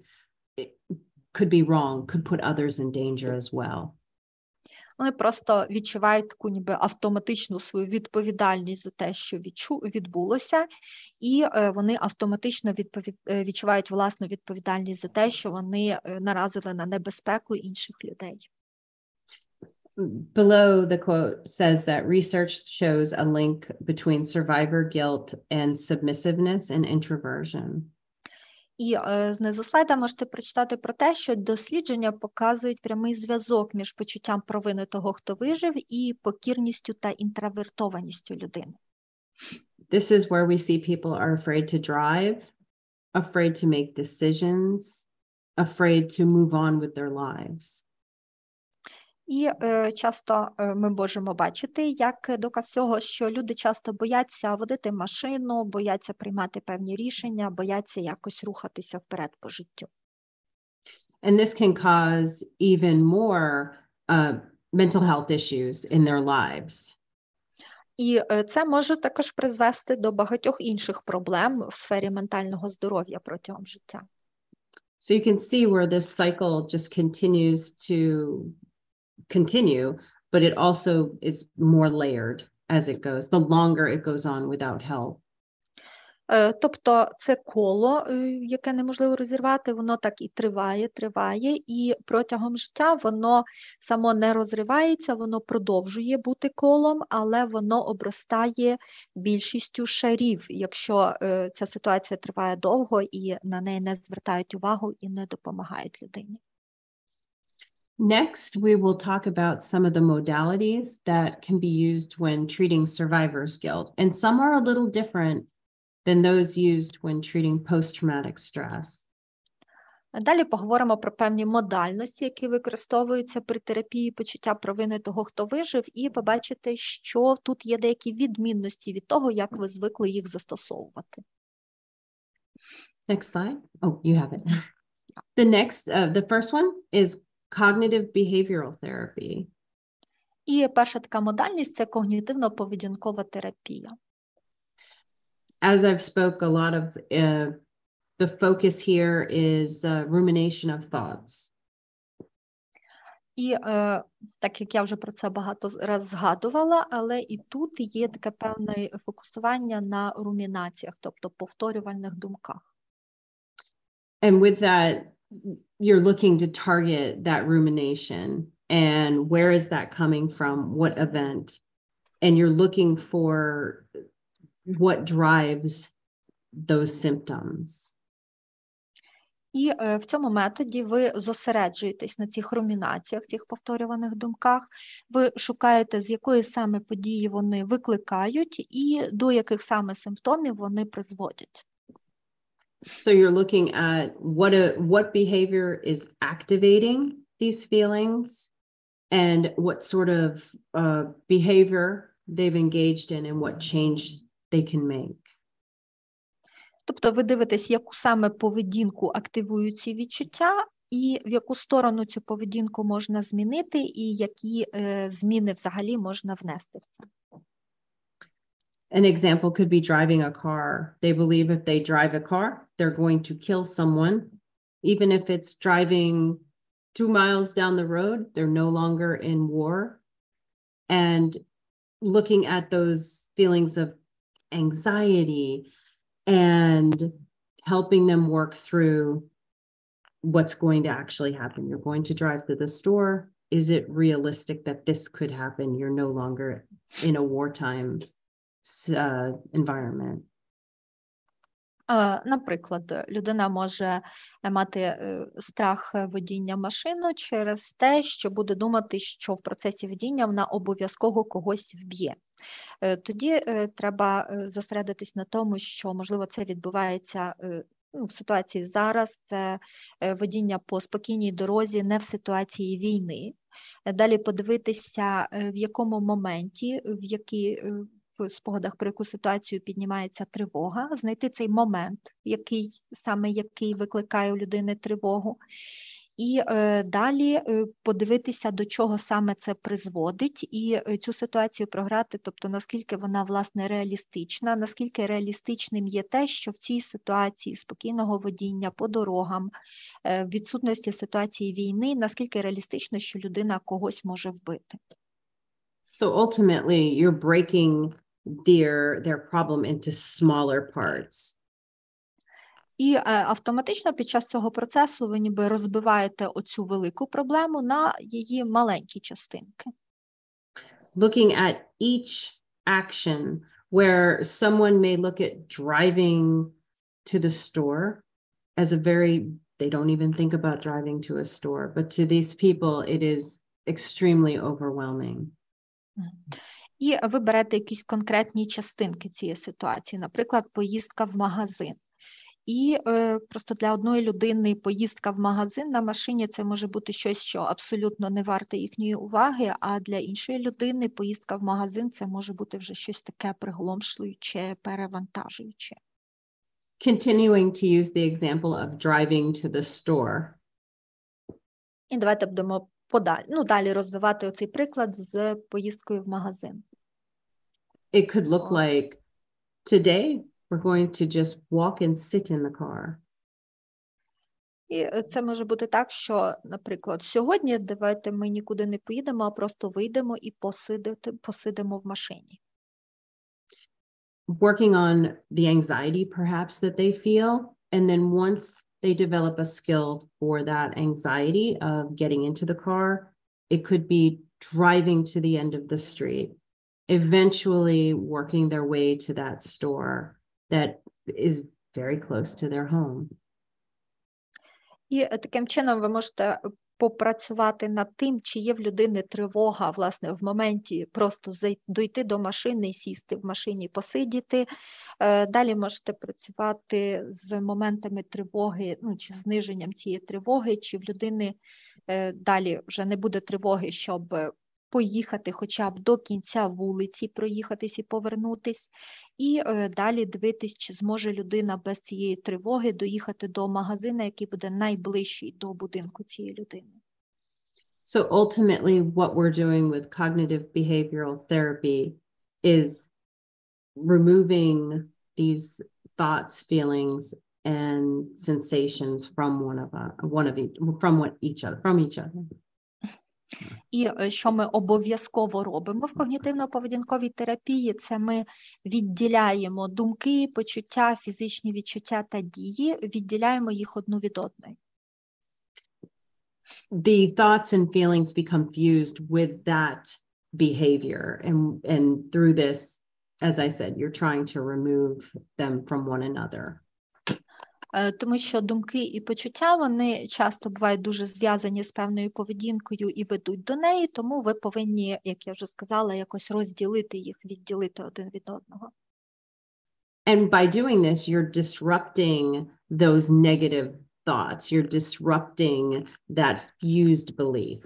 Speaker 3: could be wrong, could put others in danger as well.
Speaker 2: Вони просто відчувають таку ніби автоматичну свою відповідальність за те, що відбулося, і вони автоматично відчувають власну відповідальність за те, що вони наразили на небезпеку інших людей.
Speaker 3: Below the quote says that research shows a link between survivor guilt and submissiveness and introversion.
Speaker 2: І знизу слайда можете прочитати про те, що дослідження показують прямий зв'язок між почуттям провини того, хто вижив, і покірністю та інтровертованістю людини.
Speaker 3: This is where we see people are afraid to drive, afraid to make decisions, afraid to move on with their lives.
Speaker 2: І часто ми можемо бачити, як доказ цього, що люди часто бояться водити машину, бояться приймати певні рішення, бояться якось рухатися вперед по життю.
Speaker 3: And this can cause even more mental health issues in their lives.
Speaker 2: І це може також призвести до багатьох інших проблем в сфері ментального здоров'я протягом життя.
Speaker 3: So you can see where this cycle just continues to continue, but it also is more layered as it goes, the longer it goes on without help.
Speaker 2: Тобто це коло, яке неможливо розірвати, воно так і триває, і протягом життя воно само не розривається, воно продовжує бути колом, але воно обростає більшістю шарів, якщо ця ситуація триває довго і на неї не звертають увагу і не допомагають людині.
Speaker 3: Next, we will talk about some of the modalities that can be used when treating survivor's guilt, and some are a little different than those used when treating post-traumatic stress.
Speaker 2: Далі поговоримо про певні модальності, які використовуються при терапії почуття провини того, хто вижив, і побачите, що тут є деякі відмінності від того, як ви звикли їх застосовувати.
Speaker 3: Next slide. Oh, you have it. The first one is cognitive behavioral therapy.
Speaker 2: І перша така модальність – це когнітивно-поведінкова терапія.
Speaker 3: As I've spoke a lot of, the focus here is rumination of thoughts.
Speaker 2: І так як я вже про це багато раз згадувала, але і тут є таке певне фокусування на румінаціях, тобто повторювальних думках.
Speaker 3: And with that, you're looking to target that rumination and where is that coming from, what event, and you're looking for what drives those symptoms.
Speaker 2: І в цьому методі ви зосереджуєтесь на цих румінаціях, цих повторюваних думках, ви шукаєте, з якої саме події вони викликають і до яких саме симптомів вони призводять.
Speaker 3: So you're looking at what behavior is activating these feelings and what sort of behavior they've engaged in and what change they can make.
Speaker 2: Тобто ви дивитесь, яку саме поведінку активують ці відчуття і в яку сторону цю поведінку можна змінити і які зміни взагалі можна внести в це.
Speaker 3: An example could be driving a car. They believe if they drive a car, they're going to kill someone. Even if it's driving 2 miles down the road, they're no longer in war. And looking at those feelings of anxiety and helping them work through what's going to actually happen. You're going to drive to the store. Is it realistic that this could happen? You're no longer in a wartime environment.
Speaker 2: Наприклад, людина може мати страх водіння машини через те, що буде думати, що в процесі водіння вона обов'язково когось вб'є. Тоді треба зосередитись на тому, що, можливо, це відбувається в ситуації зараз, це водіння по спокійній дорозі, не в ситуації війни. Далі подивитися, в якому моменті, в спогадах про яку ситуацію піднімається тривога, знайти цей момент, який викликає у людини тривогу, і далі подивитися, до чого саме це призводить, і цю ситуацію програти, тобто наскільки вона, власне, реалістична, наскільки реалістичним є те, що в цій ситуації спокійного водіння по дорогам, відсутності ситуації війни, наскільки реалістично, що людина когось може вбити.
Speaker 3: So ultimately, you're breaking their problem into smaller parts.
Speaker 2: І автоматично під час цього процесу ви ніби розбиваєте оцю велику проблему на її маленькі частинки.
Speaker 3: Looking at each action where someone may look at driving to the store as they don't even think about driving to a store, but to these people it is extremely overwhelming.
Speaker 2: І ви берете якісь конкретні частинки цієї ситуації, наприклад, поїздка в магазин. І просто для одної людини поїздка в магазин на машині – це може бути щось, що абсолютно не варте їхньої уваги, а для іншої людини поїздка в магазин – це може бути вже щось таке приголомшуюче, перевантажуюче.
Speaker 3: Continuing to use the example of driving to the store.
Speaker 2: І давайте будемо далі розвивати оцей приклад з поїздкою в магазин.
Speaker 3: It could look like today we're going to just walk and sit in the car.
Speaker 2: І це може бути так, що, наприклад, сьогодні давайте ми нікуди не поїдемо, а просто вийдемо і посидимо в машині.
Speaker 3: working on the anxiety perhaps that they feel. And then once they develop a skill for that anxiety of getting into the car, it could be driving to the end of the street, eventually working their way to that store that is very close to their home.
Speaker 2: І таким чином ви можете попрацювати над тим, чи є в людини тривога, власне, в моменті просто дойти до машини, сісти в машині, посидіти. Далі можете працювати з моментами тривоги, ну, чи зниженням цієї тривоги, чи в людини далі вже не буде тривоги, щоб поїхати хоча б до кінця вулиці, проїхатись і повернутись. І далі дивитись, чи зможе людина без цієї тривоги доїхати до магазину, який буде найближчий до будинку цієї людини.
Speaker 3: So ultimately, what we're doing with cognitive behavioral therapy is removing these thoughts, feelings, and sensations from each other.
Speaker 2: І що ми обов'язково робимо в когнітивно-поведінковій терапії, це ми відділяємо думки, почуття, фізичні відчуття та дії, відділяємо їх одну від одної.
Speaker 3: The thoughts and feelings become fused with that behavior. And through this, as I said, you're trying to remove them from one another.
Speaker 2: Тому що думки і почуття, вони часто бувають дуже зв'язані з певною поведінкою і ведуть до неї, тому ви повинні, як я вже сказала, якось розділити їх, відділити один від одного.
Speaker 3: And by doing this, you're disrupting those negative thoughts. You're disrupting that fused belief.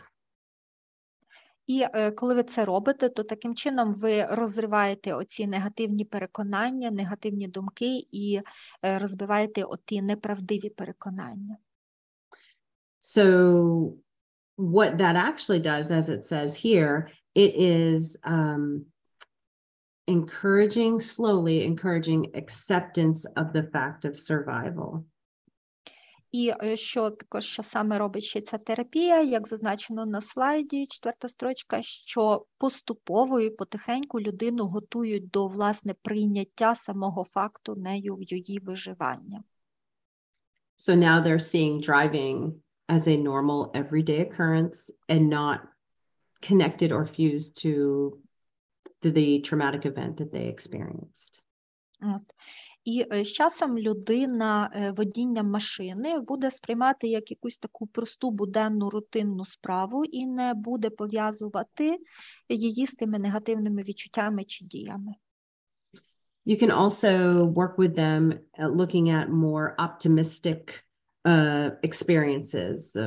Speaker 2: І коли ви це робите, то таким чином ви розриваєте оці негативні переконання, негативні думки і розбиваєте оті неправдиві переконання.
Speaker 3: So what that actually does, as it says here, it is encouraging acceptance of the fact of survival.
Speaker 2: І що саме робить ще ця терапія, як зазначено на слайді, 4-та строчка, що поступово і потихеньку людину готують до, власне, прийняття самого факту нею її виживання.
Speaker 3: So now they're seeing driving as a normal everyday occurrence and not connected or fused to the traumatic event that they experienced.
Speaker 2: І з часом людина водінням машини буде сприймати як якусь таку просту буденну рутинну справу і не буде пов'язувати її з тими негативними відчуттями чи діями.
Speaker 3: You can also work with them looking at more optimistic experiences.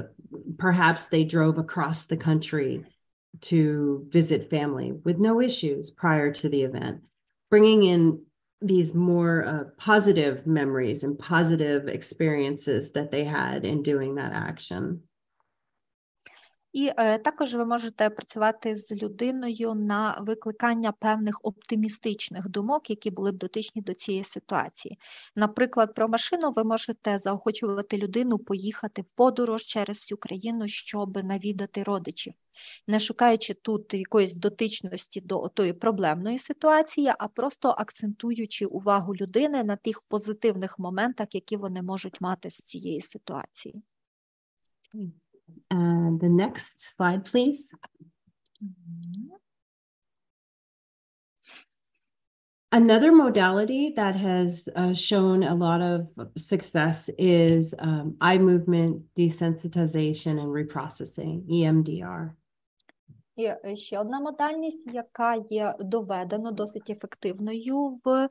Speaker 3: Perhaps they drove across the country to visit family with no issues prior to the event, bringing in these more positive memories and positive experiences that they had in doing that action.
Speaker 2: І також ви можете працювати з людиною на викликання певних оптимістичних думок, які були б дотичні до цієї ситуації. Наприклад, про машину ви можете заохочувати людину поїхати в подорож через всю країну, щоб навідати родичів, не шукаючи тут якоїсь дотичності до тої проблемної ситуації, а просто акцентуючи увагу людини на тих позитивних моментах, які вони можуть мати з цієї ситуації.
Speaker 3: And the next slide, please. Another modality that has shown a lot of success is eye movement desensitization and reprocessing, EMDR.
Speaker 2: І ще одна модальність, яка є доведено досить ефективною в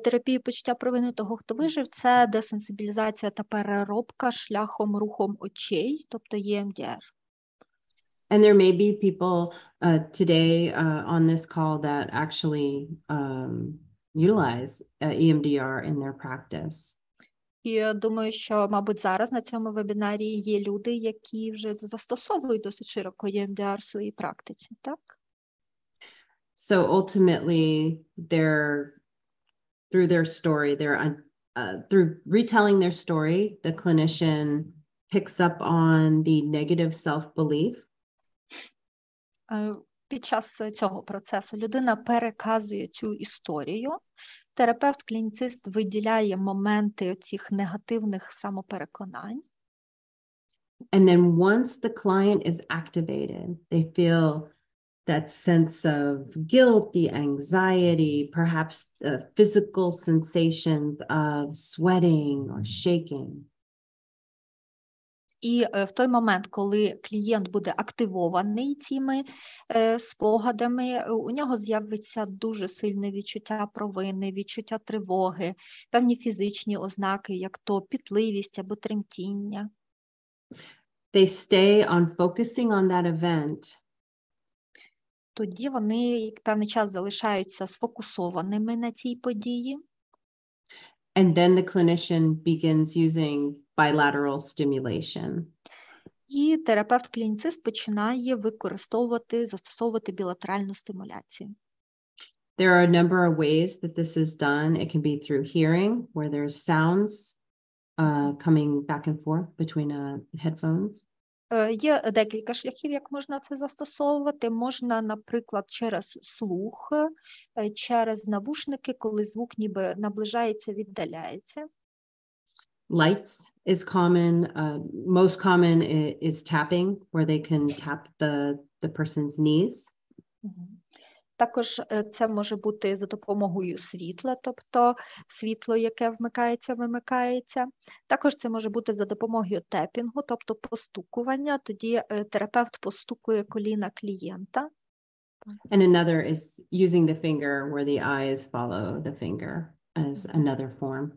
Speaker 2: терапії почуття провини того, хто вижив, це десенсибілізація та переробка шляхом рухом очей, тобто EMDR.
Speaker 3: And there may be people today on this call that actually utilize EMDR in their practice.
Speaker 2: І я думаю, що, мабуть, зараз на цьому вебінарі є люди, які вже застосовують досить широко EMDR в своїй практиці, так?
Speaker 3: So ultimately, through their story, through retelling their story, the clinician picks up on the negative self-belief.
Speaker 2: Під час цього процесу людина переказує цю історію, терапевт-клініцист виділяє моменти цих негативних самопереконань.
Speaker 3: And then once the client is activated, they feel that sense of guilt, the anxiety, perhaps the physical sensations of sweating or shaking.
Speaker 2: І в той момент, коли клієнт буде активований цими спогадами, у нього з'явиться дуже сильне відчуття провини, відчуття тривоги, певні фізичні ознаки, як то пітливість або тремтіння.
Speaker 3: They stay on focusing on that event.
Speaker 2: Тоді вони певний час залишаються сфокусованими на цій події.
Speaker 3: And then the clinician begins using bilateral stimulation.
Speaker 2: І терапевт-клініцист починає застосовувати білатеральну стимуляцію.
Speaker 3: There are a number of ways that this is done. It can be through hearing, where there's sounds coming back and forth between headphones.
Speaker 2: Є декілька шляхів, як можна це застосовувати. Можна, наприклад, через слух, через навушники, коли звук ніби наближається, віддаляється.
Speaker 3: Lights is common. Most common is tapping, where they can tap the person's knees.
Speaker 2: Також це може бути за допомогою світла, тобто світло, яке вмикається, вимикається. Також це може бути за допомогою тепінгу, тобто постукування. Тоді терапевт постукує коліна клієнта.
Speaker 3: And another is using the finger where the eyes follow the finger as another form.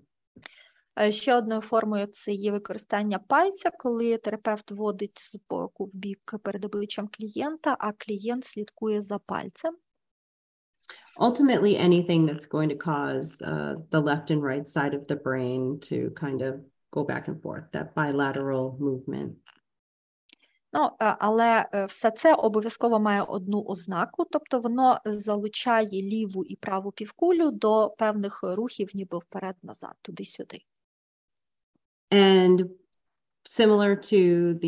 Speaker 2: Ще одною формою це є використання пальця, коли терапевт водить з боку в бік перед обличчям клієнта, а клієнт слідкує за пальцем.
Speaker 3: Ultimately, anything that's going to cause the left and right side of the brain to kind of go back and forth, that bilateral movement.
Speaker 2: Але все це обов'язково має одну ознаку, тобто воно залучає ліву і праву півкулю до певних рухів, ніби вперед-назад, туди-сюди.
Speaker 3: And similar to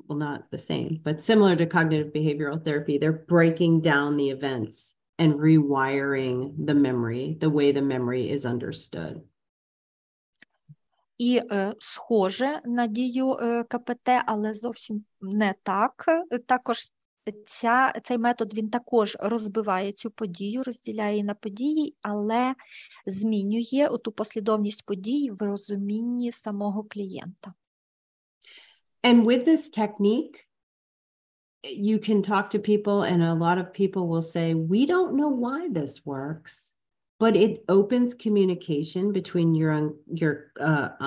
Speaker 3: well, not the same, but similar to cognitive behavioral therapy, they're breaking down the events and rewiring the memory, the way the memory is understood.
Speaker 2: І схоже на дію КПТ, але зовсім не так. Також цей метод, він також розбиває цю подію, розділяє її на події, але змінює оту послідовність подій в розумінні самого клієнта.
Speaker 3: And with this technique, you can talk to people and a lot of people will say, we don't know why this works, but it opens communication between your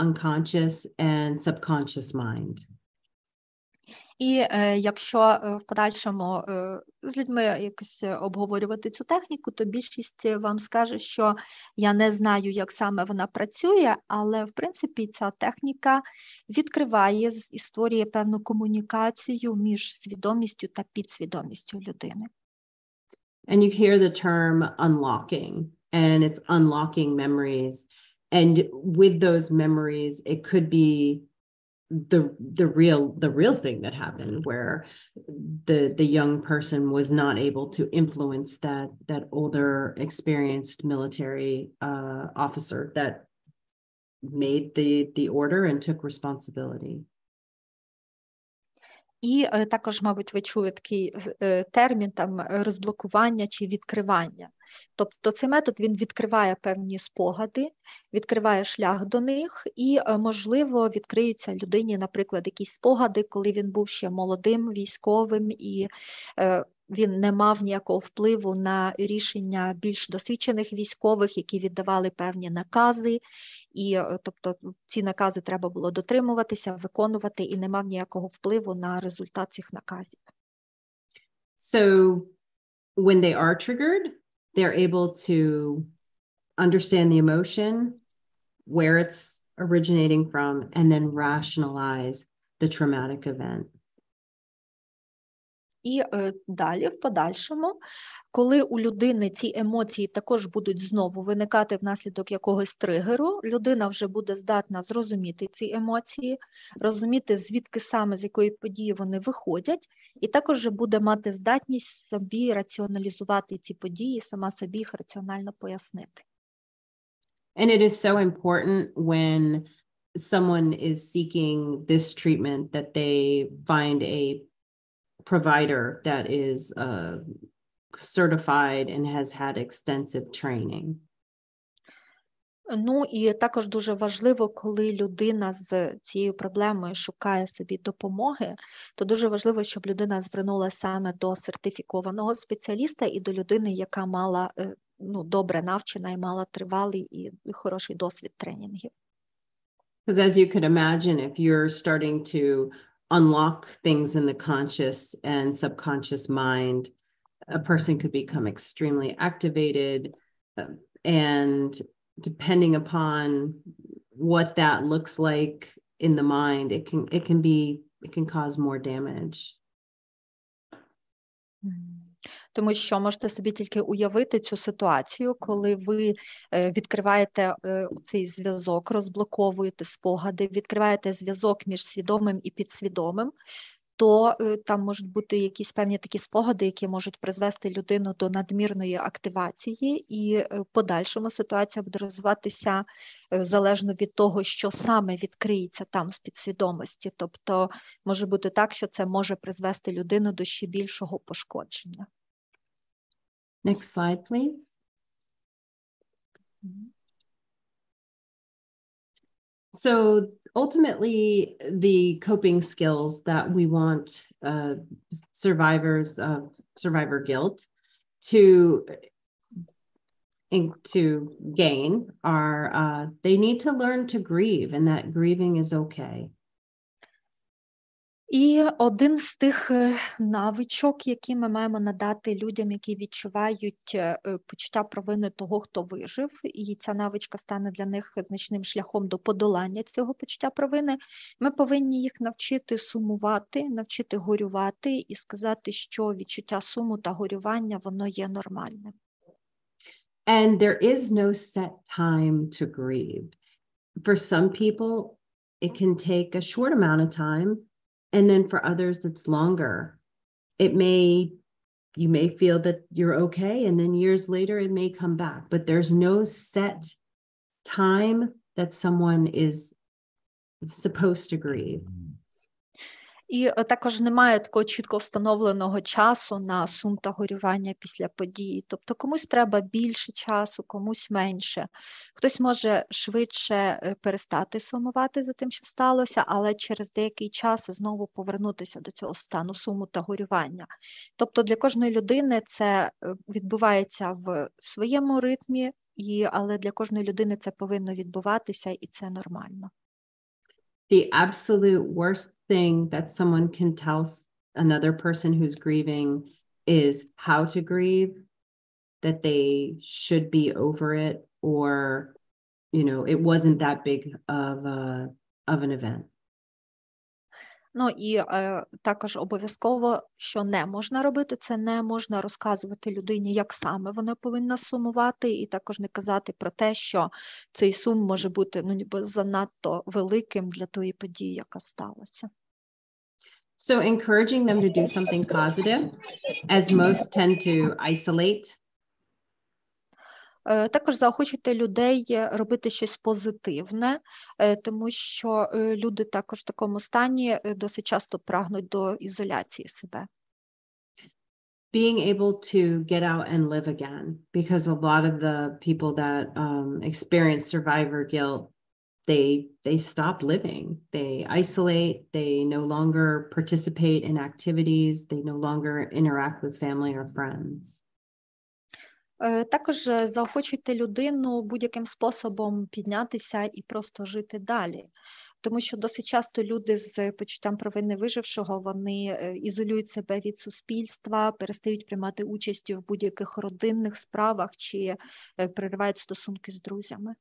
Speaker 3: unconscious and subconscious mind.
Speaker 2: І якщо в подальшому з людьми якось обговорювати цю техніку, то більшість вам скаже, що я не знаю, як саме вона працює, але в принципі ця техніка відкриває і створює певну комунікацію між свідомістю та підсвідомістю людини.
Speaker 3: And you hear the term unlocking, and it's unlocking memories. And with those memories, it could be the real thing that happened, where the young person was not able to influence that older experienced military officer that made the order and took responsibility.
Speaker 2: І також, мабуть, ви чули такий термін там розблокування чи відкривання. Тобто цей метод, він відкриває певні спогади, відкриває шлях до них і, можливо, відкриються людині, наприклад, якісь спогади, коли він був ще молодим військовим і він не мав ніякого впливу на рішення більш досвідчених військових, які віддавали певні накази, і тобто ці накази треба було дотримуватися, виконувати, і не мав ніякого впливу на результат цих наказів.
Speaker 3: So when they are triggered, they're able to understand the emotion, where it's originating from, and then rationalize the traumatic event.
Speaker 2: І далі, в подальшому, коли у людини ці емоції також будуть знову виникати внаслідок якогось тригеру, людина вже буде здатна зрозуміти ці емоції, розуміти, звідки саме, з якої події вони виходять, і також вже буде мати здатність собі раціоналізувати ці події, сама собі їх раціонально пояснити.
Speaker 3: And it is so important when someone is seeking this treatment that they find a provider that is certified and has had extensive training.
Speaker 2: Ну і також дуже важливо, коли людина з цією проблемою шукає собі допомоги, то дуже важливо, щоб людина звернулася саме до сертифікованого спеціаліста і до людини, яка мала, добре навчена і мала тривалий і хороший досвід тренінгів.
Speaker 3: Because as you could imagine, if you're starting to unlock things in the conscious and subconscious mind, a person could become extremely activated, and depending upon what that looks like in the mind, it can cause more damage.
Speaker 2: Тому що можете собі тільки уявити цю ситуацію, коли ви відкриваєте цей зв'язок, розблоковуєте спогади, відкриваєте зв'язок між свідомим і підсвідомим, то там можуть бути якісь певні такі спогади, які можуть призвести людину до надмірної активації, і в подальшому ситуація буде розвиватися залежно від того, що саме відкриється там з підсвідомості. Тобто може бути так, що це може призвести людину до ще більшого пошкодження.
Speaker 3: Next slide, please. So ultimately, the coping skills that we want survivors of survivor guilt to gain are they need to learn to grieve, and that grieving is okay.
Speaker 2: І один з тих навичок, які ми маємо надати людям, які відчувають почуття провини того, хто вижив, і ця навичка стане для них значним шляхом до подолання цього почуття провини, ми повинні їх навчити сумувати, навчити горювати і сказати, що відчуття суму та горювання, воно є нормальним.
Speaker 3: And there is no set time to grieve. For some people, it can take a short amount of time. And then for others, it's longer. You may feel that you're okay, and then years later, it may come back. But there's no set time that someone is supposed to grieve.
Speaker 2: І також немає такого чітко встановленого часу на сум та горювання після події. Тобто комусь треба більше часу, комусь менше. Хтось може швидше перестати сумувати за тим, що сталося, але через деякий час знову повернутися до цього стану суму та горювання. Тобто для кожної людини це відбувається в своєму ритмі, але для кожної людини це повинно відбуватися, і це нормально.
Speaker 3: The absolute worst thing that someone can tell another person who's grieving is how to grieve, that they should be over it, or, it wasn't that big of an event.
Speaker 2: Ну і також обов'язково, що не можна робити, це не можна розказувати людині, як саме вона повинна сумувати, і також не казати про те, що цей сум може бути ніби занадто великим для тої події, яка сталася.
Speaker 3: So encouraging them to do something positive, as most tend to isolate.
Speaker 2: Також заохочуйте людей робити щось позитивне, тому що люди також в такому стані досить часто прагнуть до ізоляції себе.
Speaker 3: Being able to get out and live again, because a lot of the people that experience survivor guilt, they stop living. They isolate, they no longer participate in activities, they no longer interact with family or friends.
Speaker 2: Також заохочуйте людину будь-яким способом піднятися і просто жити далі. Тому що досить часто люди з почуттям провини вижившого, вони ізолюють себе від суспільства, перестають приймати участь в будь-яких родинних справах чи переривають стосунки з друзями.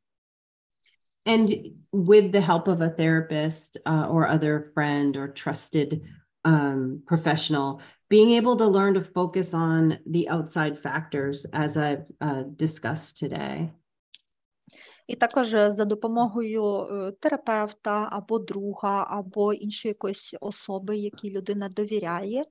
Speaker 3: And with the help of a therapist or other friend or trusted professional, being able to learn to focus on the outside factors, as I've discussed today.
Speaker 2: І також за допомогою терапевта або друга, або іншої якоїсь особи, якій людина довіряє,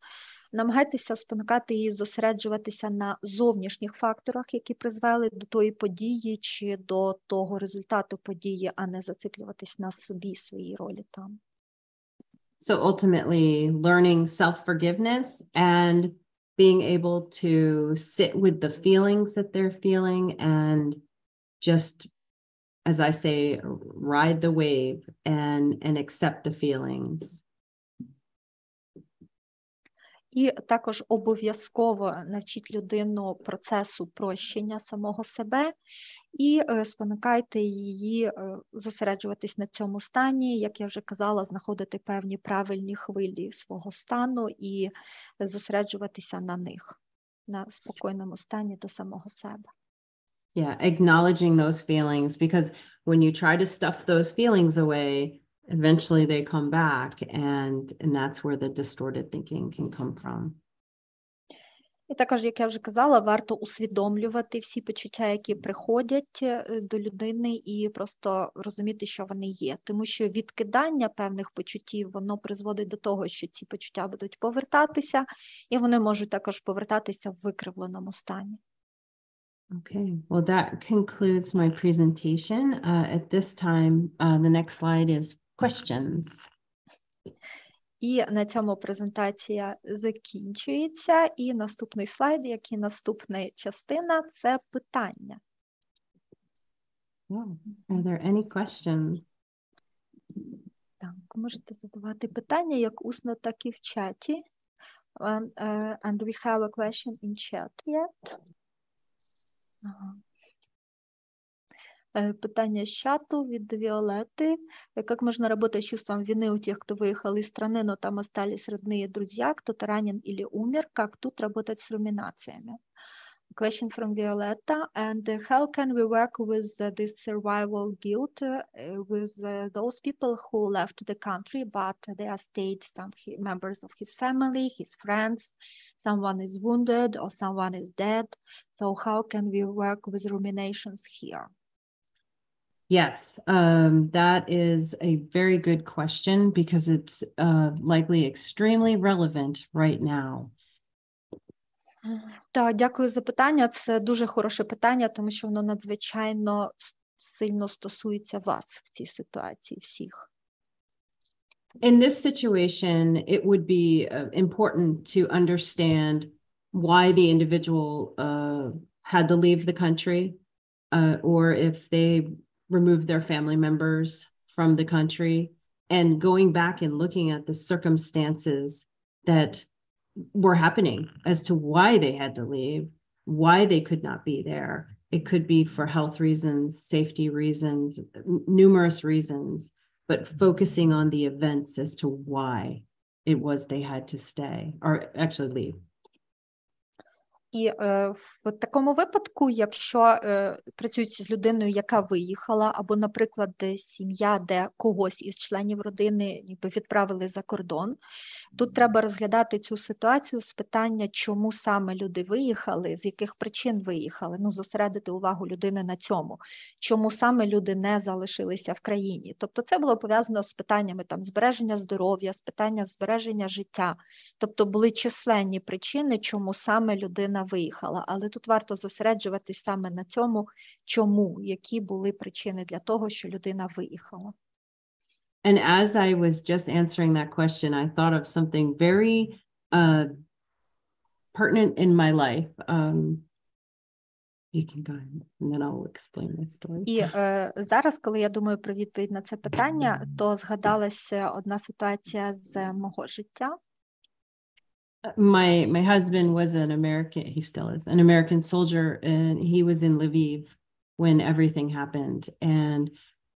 Speaker 2: намагайтеся спонукати її зосереджуватися на зовнішніх факторах, які призвели до тої події чи до того результату події, а не зациклюватись на собі, своїй ролі там.
Speaker 3: So ultimately, learning self-forgiveness and being able to sit with the feelings that they're feeling and just, as I say, ride the wave and accept the feelings.
Speaker 2: І також обов'язково навчіть людину процесу прощення самого себе і спонукайте її зосереджуватись на цьому стані, як я вже казала, знаходити певні правильні хвилі свого стану і зосереджуватися на них, на спокійному стані до самого себе.
Speaker 3: Yeah, acknowledging those feelings, because when you try to stuff those feelings away, eventually they come back, and that's where the distorted thinking can come from.
Speaker 2: І також, як я вже казала, варто усвідомлювати всі почуття, які приходять до людини, і просто розуміти, що вони є. Тому що відкидання певних почуттів, воно призводить до того, що ці почуття будуть повертатися, і вони можуть також повертатися в викривленому стані.
Speaker 3: Okay, well, that concludes my presentation. At this time, the next slide is questions.
Speaker 2: І на цьому презентація закінчується. І наступний слайд, як і наступна частина, це питання.
Speaker 3: Are there any questions?
Speaker 2: Так, можете задавати питання як усно, так і в чаті. And we have a question in chat yet. Ага. Питание с чату від Виолетты. Как можно работать с чувством вины у тех, кто выехал из страны, но там остались родные друзья, кто-то ранен или умер? Как тут работать с руминациями? Question from Violetta. And how can we work with this survival guilt with those people who left the country, but there stayed some members of his family, his friends, someone is wounded or someone is dead? So how can we work with ruminations here?
Speaker 3: Yes, that is a very good question because it's likely extremely relevant right now.
Speaker 2: Так, дякую за питання. Це дуже хороше питання, тому що воно надзвичайно сильно стосується вас в цій ситуації всіх.
Speaker 3: In this situation, it would be important to understand why the individual had to leave the country, or if they removed their family members from the country, and going back and looking at the circumstances that were happening as to why they had to leave, why they could not be there. It could be for health reasons, safety reasons, numerous reasons, but focusing on the events as to why it was they had to stay or actually leave.
Speaker 2: І в такому випадку, якщо працюють з людиною, яка виїхала, або, наприклад, сім'я, де когось із членів родини відправили за кордон, тут треба розглядати цю ситуацію з питання, чому саме люди виїхали, з яких причин виїхали, зосередити увагу людини на цьому, чому саме люди не залишилися в країні. Тобто це було пов'язано з питаннями збереження здоров'я, з питання збереження життя. Тобто були численні причини, чому саме людина виїхала, але тут варто зосереджуватись саме на цьому, чому, які були причини для того, що людина виїхала.
Speaker 3: And as I was just answering that question, I thought of something very pertinent in my life. You can go ahead, and then I'll explain my story.
Speaker 2: І зараз, коли я думаю про відповідь на це питання, то згадалася одна ситуація з мого життя.
Speaker 3: My husband was an American, he still is, an American soldier, and he was in Lviv when everything happened. And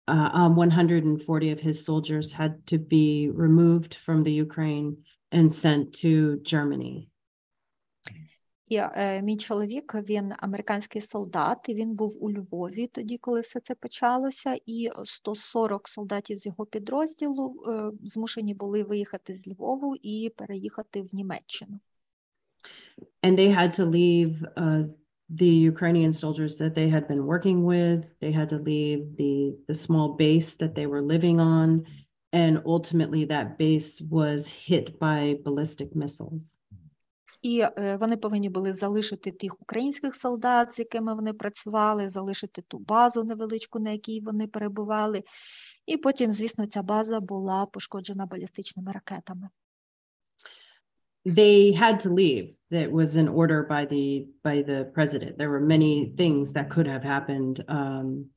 Speaker 3: 140 of his soldiers had to be removed from the Ukraine and sent to Germany.
Speaker 2: І мій чоловік, він американський солдат, і він був у Львові тоді, коли все це почалося, і 140 солдатів з його підрозділу змушені були виїхати з Львову і переїхати в Німеччину.
Speaker 3: And they had to leave the Ukrainian soldiers that they had been working with. They had to leave the small base that they were living on, and ultimately that base was hit by ballistic missiles.
Speaker 2: І вони повинні були залишити тих українських солдат, з якими вони працювали, залишити ту базу невеличку, на якій вони перебували. І потім, звісно, ця база була пошкоджена балістичними ракетами.
Speaker 3: They had to leave. That was an order by the president. There were many things that could have happened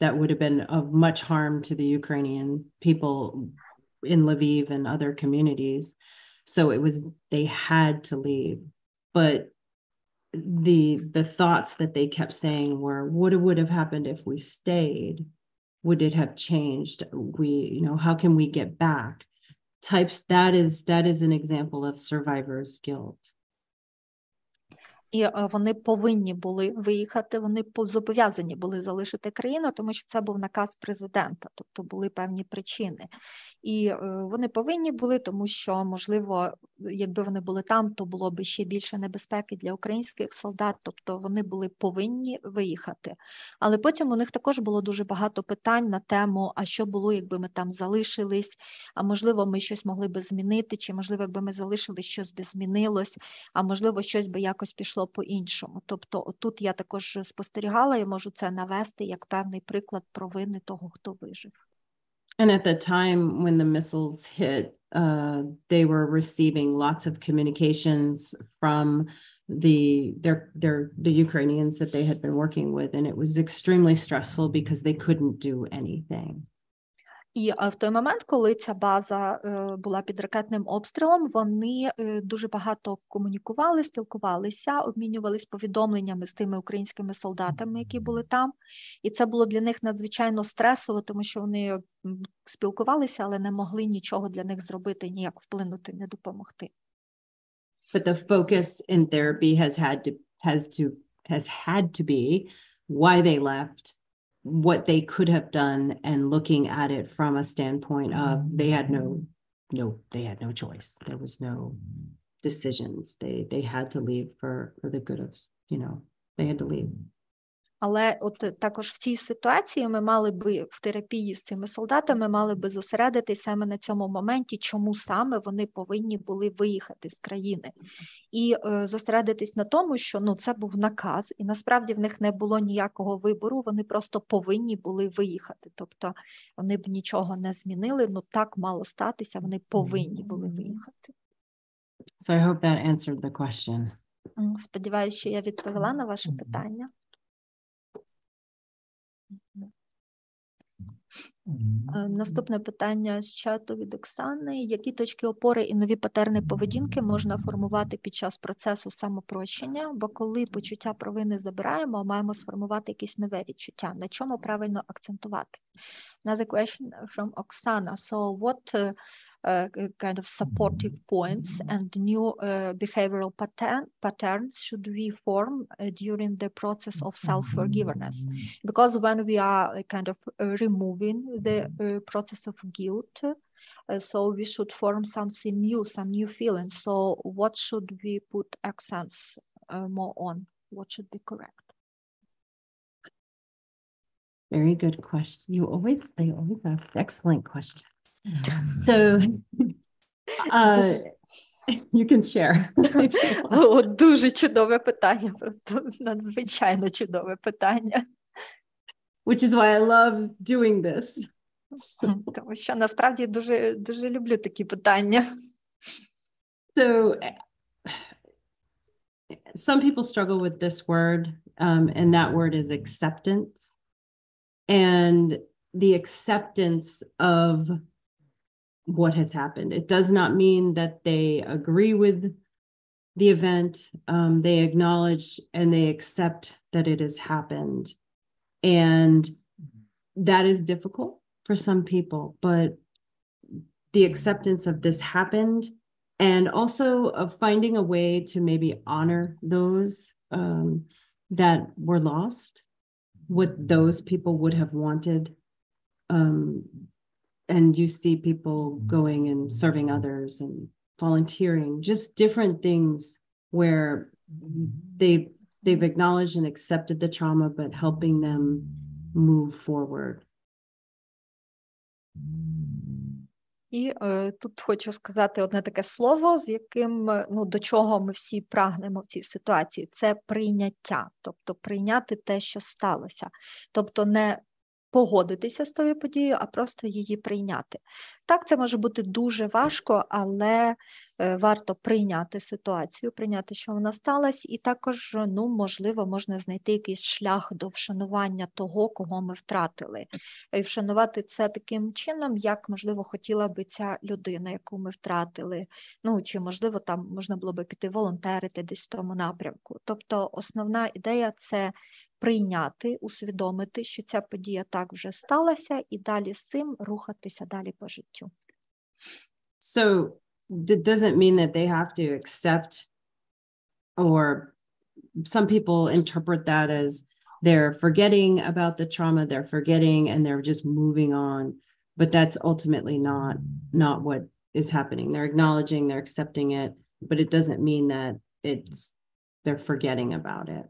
Speaker 3: that would have been of much harm to the Ukrainian people in Lviv and other communities. So they had to leave. But the thoughts that they kept saying were, what would have happened if we stayed? Would it have changed? How can we get back? That is an example of survivor's guilt.
Speaker 2: І вони повинні були виїхати, вони зобов'язані були залишити країну, тому що це був наказ президента, тобто були певні причини. І вони повинні були, тому що, можливо, якби вони були там, то було б ще більше небезпеки для українських солдат, тобто вони були повинні виїхати. Але потім у них також було дуже багато питань на тему, а що було, якби ми там залишились, а можливо, ми щось могли би змінити, чи можливо, якби ми залишились, щось би змінилось, а можливо, щось би якось пішло по-іншому. Тобто тут я також спостерігала, я можу це навести як певний приклад провини того, хто вижив.
Speaker 3: And at the time when the missiles hit, they were receiving lots of communications from the Ukrainians that they had been working with, and it was extremely stressful because they couldn't do anything.
Speaker 2: І в той момент, коли ця база була під ракетним обстрілом, вони дуже багато комунікували, спілкувалися, обмінювалися повідомленнями з тими українськими солдатами, які були там. І це було для них надзвичайно стресово, тому що вони спілкувалися, але не могли нічого для них зробити, ніяк вплинути, не допомогти.
Speaker 3: But the focus in therapy has had to be why they left, what they could have done, and looking at it from a standpoint of they had no choice. There was no decisions. They had to leave for the good of, they had to leave.
Speaker 2: Але от також в цій ситуації ми мали би в терапії з цими солдатами мали би зосередитися саме на цьому моменті, чому саме вони повинні були виїхати з країни. І зосередитись на тому, що це був наказ, і насправді в них не було ніякого вибору, вони просто повинні були виїхати. Тобто вони б нічого не змінили, так мало статися, вони повинні були виїхати.
Speaker 3: So I hope that answered the question.
Speaker 2: Сподіваюся, що я відповіла на ваше питання. Наступне питання з чату від Оксани. Які точки опори і нові патерни поведінки можна формувати під час процесу самопрощення? Бо коли почуття провини забираємо, маємо сформувати якесь нове відчуття. На чому правильно акцентувати? Another question from Oksana. So what kind of supportive points and new behavioral patterns should we form during the process of self-forgiveness? Because when we are kind of removing the process of guilt, so we should form something new, some new feelings. So what should we put accents more on? What should be correct?
Speaker 3: Very good question. They always ask excellent questions. So you can share.
Speaker 2: Дуже чудове питання, просто надзвичайно чудове питання.
Speaker 3: Which is why I love doing this.
Speaker 2: Тому що насправді дуже, дуже люблю такі питання.
Speaker 3: So some people struggle with this word, and that word is acceptance. And the acceptance of what has happened. It does not mean that they agree with the event. They acknowledge and they accept that it has happened. And that is difficult for some people, but the acceptance of this happened, and also of finding a way to maybe honor those that were lost, what those people would have wanted. And you see people going and serving others and volunteering, just different things where they've acknowledged and accepted the trauma, but helping them move forward.
Speaker 2: І тут хочу сказати одне таке слово, з яким, до чого ми всі прагнемо в цій ситуації, це прийняття, тобто прийняти те, що сталося. Тобто не погодитися з тою подією, а просто її прийняти. Так, це може бути дуже важко, але варто прийняти ситуацію, прийняти, що вона сталася, і також, можливо, можна знайти якийсь шлях до вшанування того, кого ми втратили. І вшанувати це таким чином, як, можливо, хотіла би ця людина, яку ми втратили. Чи, можливо, там можна було би піти волонтерити десь в тому напрямку. Тобто основна ідея – це прийняти, усвідомити, що ця подія так вже сталася, і далі з цим рухатися далі по життю.
Speaker 3: So that doesn't mean that they have to accept, or some people interpret that as they're forgetting about the trauma, they're forgetting and they're just moving on. But that's ultimately not what is happening. They're acknowledging, they're accepting it, but it doesn't mean that they're forgetting about it.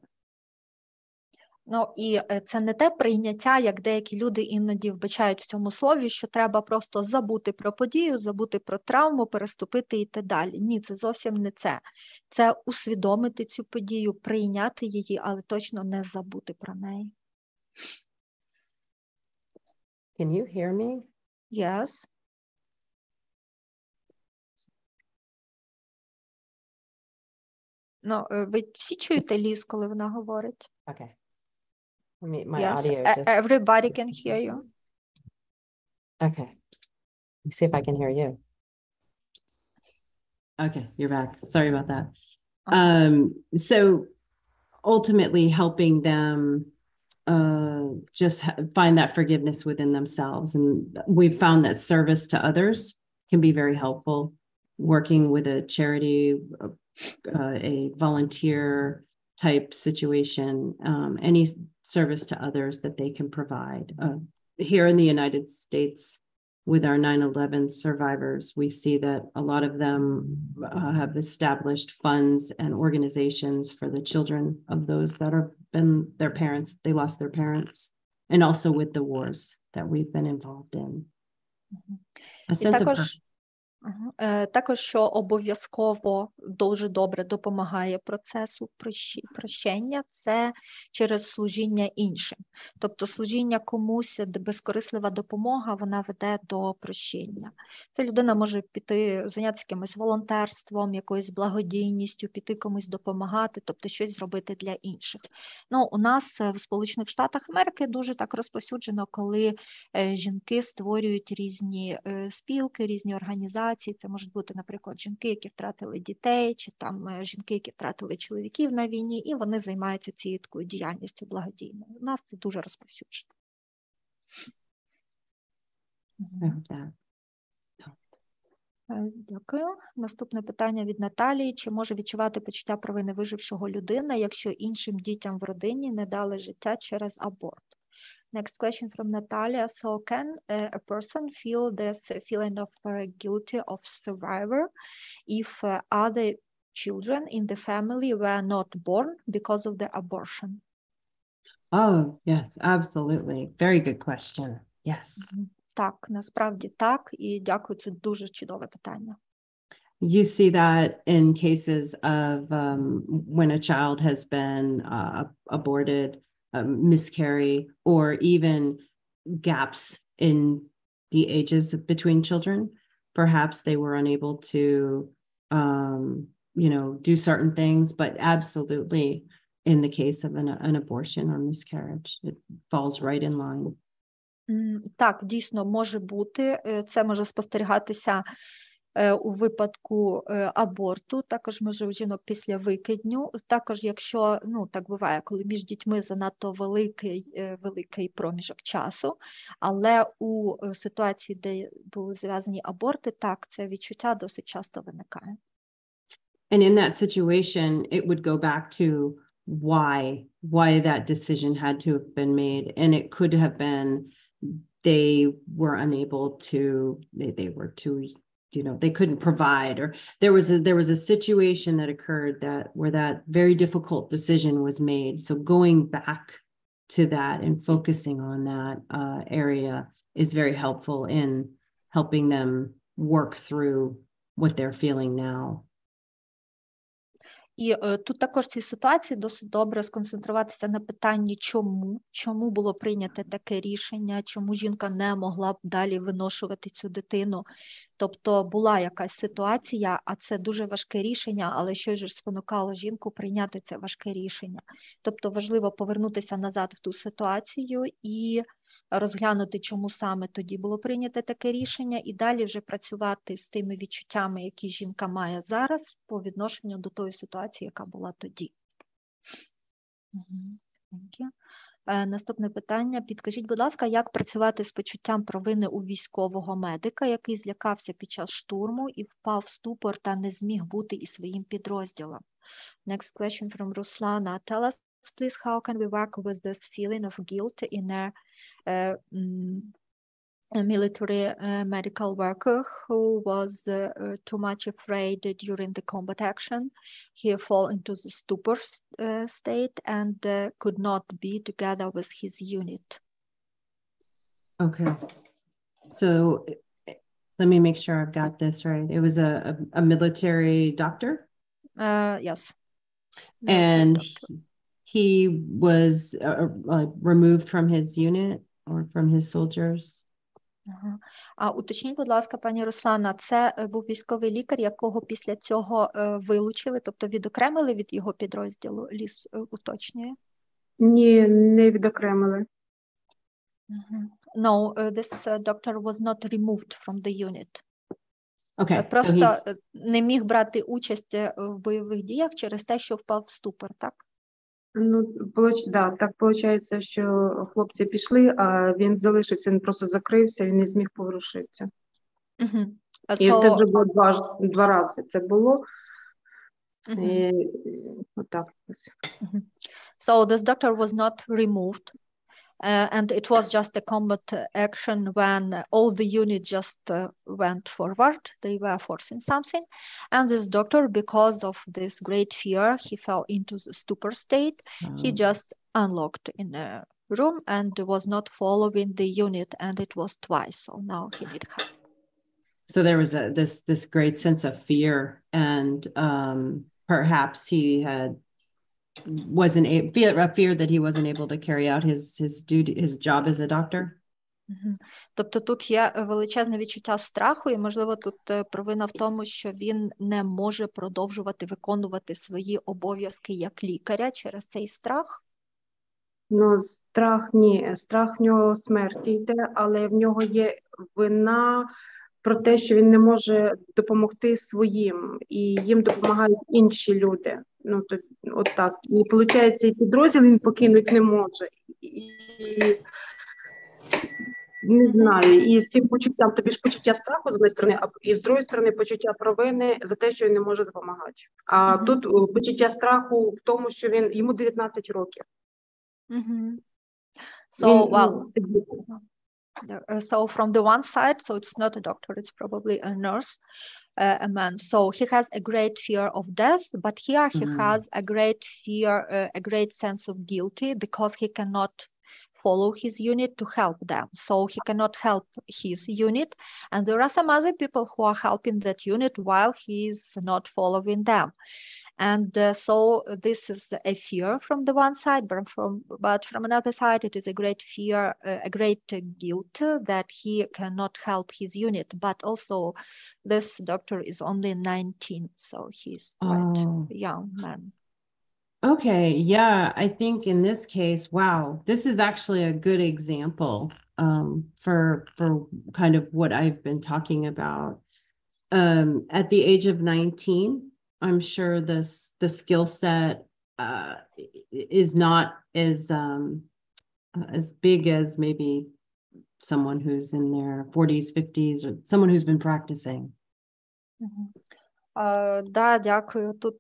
Speaker 2: І це не те прийняття, як деякі люди іноді вбачають в цьому слові, що треба просто забути про подію, забути про травму, переступити і йти далі. Ні, це зовсім не це. Це усвідомити цю подію, прийняти її, але точно не забути про неї.
Speaker 4: Can you hear me?
Speaker 2: Yes. Ви всі чуєте Ліз, коли вона говорить?
Speaker 4: Okay. My
Speaker 2: Yes,
Speaker 4: audio just...
Speaker 2: everybody can hear you.
Speaker 4: Okay. Let's see if I can hear you.
Speaker 3: Okay, you're back. Sorry about that. So ultimately helping them just find that forgiveness within themselves. And we've found that service to others can be very helpful. Working with a charity, a volunteer type situation, any service to others that they can provide. Here in the United States, with our 9/11 survivors, we see that a lot of them have established funds and organizations for the children of those that have been their parents, they lost their parents, and also with the wars that we've been involved in. A sense of purpose.
Speaker 2: Також, що обов'язково дуже добре допомагає процесу прощення, це через служіння іншим. Тобто служіння комусь, безкорислива допомога, вона веде до прощення. Ця людина може піти, зайнятися якимось волонтерством, якоюсь благодійністю, піти комусь допомагати, тобто щось зробити для інших. У нас в Сполучених Штатах Америки дуже так розповсюджено, коли жінки створюють різні спілки, різні організації. Це можуть бути, наприклад, жінки, які втратили дітей, чи там жінки, які втратили чоловіків на війні, і вони займаються цією такою діяльністю благодійною. У нас це дуже розповсюджено. Дякую. Наступне питання від Наталії. Чи може відчувати почуття провини вижившого людина, якщо іншим дітям в родині не дали життя через аборт? Next question from Natalia. So can a person feel this feeling of guilty of survivor if other children in the family were not born because of the abortion?
Speaker 3: Oh, yes, absolutely. Very good question. Yes.
Speaker 2: Так, насправді так. І дякую, це дуже чудове питання.
Speaker 3: You see that in cases of when a child has been aborted, miscarry, or even gaps in the ages between children. Perhaps they were unable to, do certain things, but absolutely in the case of an abortion or miscarriage, it falls right in line.
Speaker 2: Так, дійсно може бути. Це може спостерігатися у випадку аборту, також може у жінок після викидню, також якщо, так буває, коли між дітьми занадто великий проміжок часу, але у ситуації, де були зв'язані аборти, так, це відчуття досить часто виникає.
Speaker 3: And in that situation, it would go back to why that decision had to have been made. And it could have been they were unable to, they were too, they couldn't provide, or there was a situation that occurred where that very difficult decision was made. So going back to that and focusing on that area is very helpful in helping them work through what they're feeling now.
Speaker 2: І тут також в цій ситуації досить добре сконцентруватися на питанні чому було прийнято таке рішення, чому жінка не могла б далі виношувати цю дитину. Тобто була якась ситуація, а це дуже важке рішення, але що ж спонукало жінку прийняти це важке рішення. Тобто важливо повернутися назад в ту ситуацію і розглянути, чому саме тоді було прийнято таке рішення, і далі вже працювати з тими відчуттями, які жінка має зараз по відношенню до тої ситуації, яка була тоді. Наступне питання. Підкажіть, будь ласка, як працювати з почуттям провини у військового медика, який злякався під час штурму і впав в ступор та не зміг бути із своїм підрозділом? Next question from Ruslana. Tell us, please, how can we work with this feeling of guilt in a military medical worker who was too much afraid during the combat action? He fell into the stupor state and could not be together with his unit.
Speaker 3: Okay. So let me make sure I've got this right. It was a military doctor?
Speaker 2: Yes.
Speaker 3: And he was removed from his unit or from his soldiers?
Speaker 2: А уточніть, будь ласка, пані Руслана, це був військовий лікар, якого після цього вилучили, тобто відокремили від його підрозділу? Ліс уточнює.
Speaker 5: Ні, не відокремили.
Speaker 2: No, this doctor was not removed from the unit.
Speaker 3: Okay,
Speaker 2: Просто
Speaker 3: so
Speaker 2: не міг брати участь в бойових діях через те, що впав в ступор, так?
Speaker 5: Ну, да, так виходить, що хлопці пішли, а він залишився, він просто закрився, він не зміг поворушитися. І це вже було два рази. Це було. І отак ось.
Speaker 2: So this doctor was not removed. And it was just a combat action when all the unit just went forward. They were forcing something. And this doctor, because of this great fear, he fell into the stupor state. He just unlocked in a room and was not following the unit. And it was twice. So now he need help.
Speaker 3: So there was this great sense of fear, and perhaps he had a fear that he wasn't able to carry out his duty, his job as a doctor.
Speaker 2: Тобто тут є величезне відчуття страху, і, можливо, тут провина в тому, що він не може продовжувати виконувати свої обов'язки як лікаря через цей страх.
Speaker 5: Ну, страх ні. Страх в нього смерті йде, але в нього є вина про те, що він не може допомогти своїм, і їм допомагають інші люди. Ну, то, от так. І, виходить, і підрозділ він покинути не може. І не знаю, і з цим почуттям, тобі ж почуття страху з однієї сторони, і з другої сторони почуття провини за те, що він не може допомагати. А тут почуття страху в тому, що йому 19 років.
Speaker 2: So, well, so from the one side, so it's not a doctor, it's probably a nurse, a man. So he has a great fear of death, but here he has a great fear, a great sense of guilty because he cannot follow his unit to help them. So he cannot help his unit. And there are some other people who are helping that unit while he's not following them. And so this is a fear from the one side, but from another side, it is a great fear, a great guilt that he cannot help his unit. But also this doctor is only 19, so he's quite young man.
Speaker 3: Okay, yeah, I think in this case, wow, this is actually a good example for kind of what I've been talking about. At the age of 19, I'm sure the skill set is not as big as maybe someone who's in their 40s, 50s, or someone who's been practicing.
Speaker 2: Да, дякую. Тут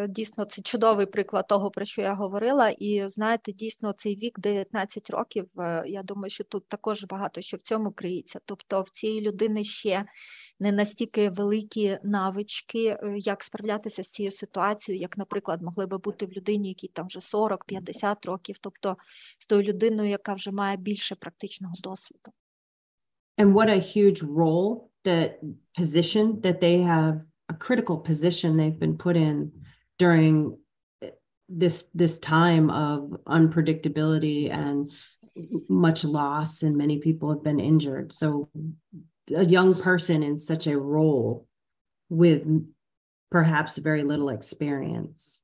Speaker 2: дійсно це чудовий приклад того, про що я говорила. І знаєте, дійсно цей вік 19 років, я думаю, що тут також багато що в цьому криється. Тобто в цієї людини ще не настільки великі навички, як справлятися з цією ситуацією, як, наприклад, могли би бути в людині, якій там вже 40-50 років, тобто з тою людиною, яка вже має більше практичного досвіду.
Speaker 3: And what a huge role the position that they have, a critical position they've been put in during this time of unpredictability and much loss, and many people have been injured. So a young person in such a role with perhaps very little experience.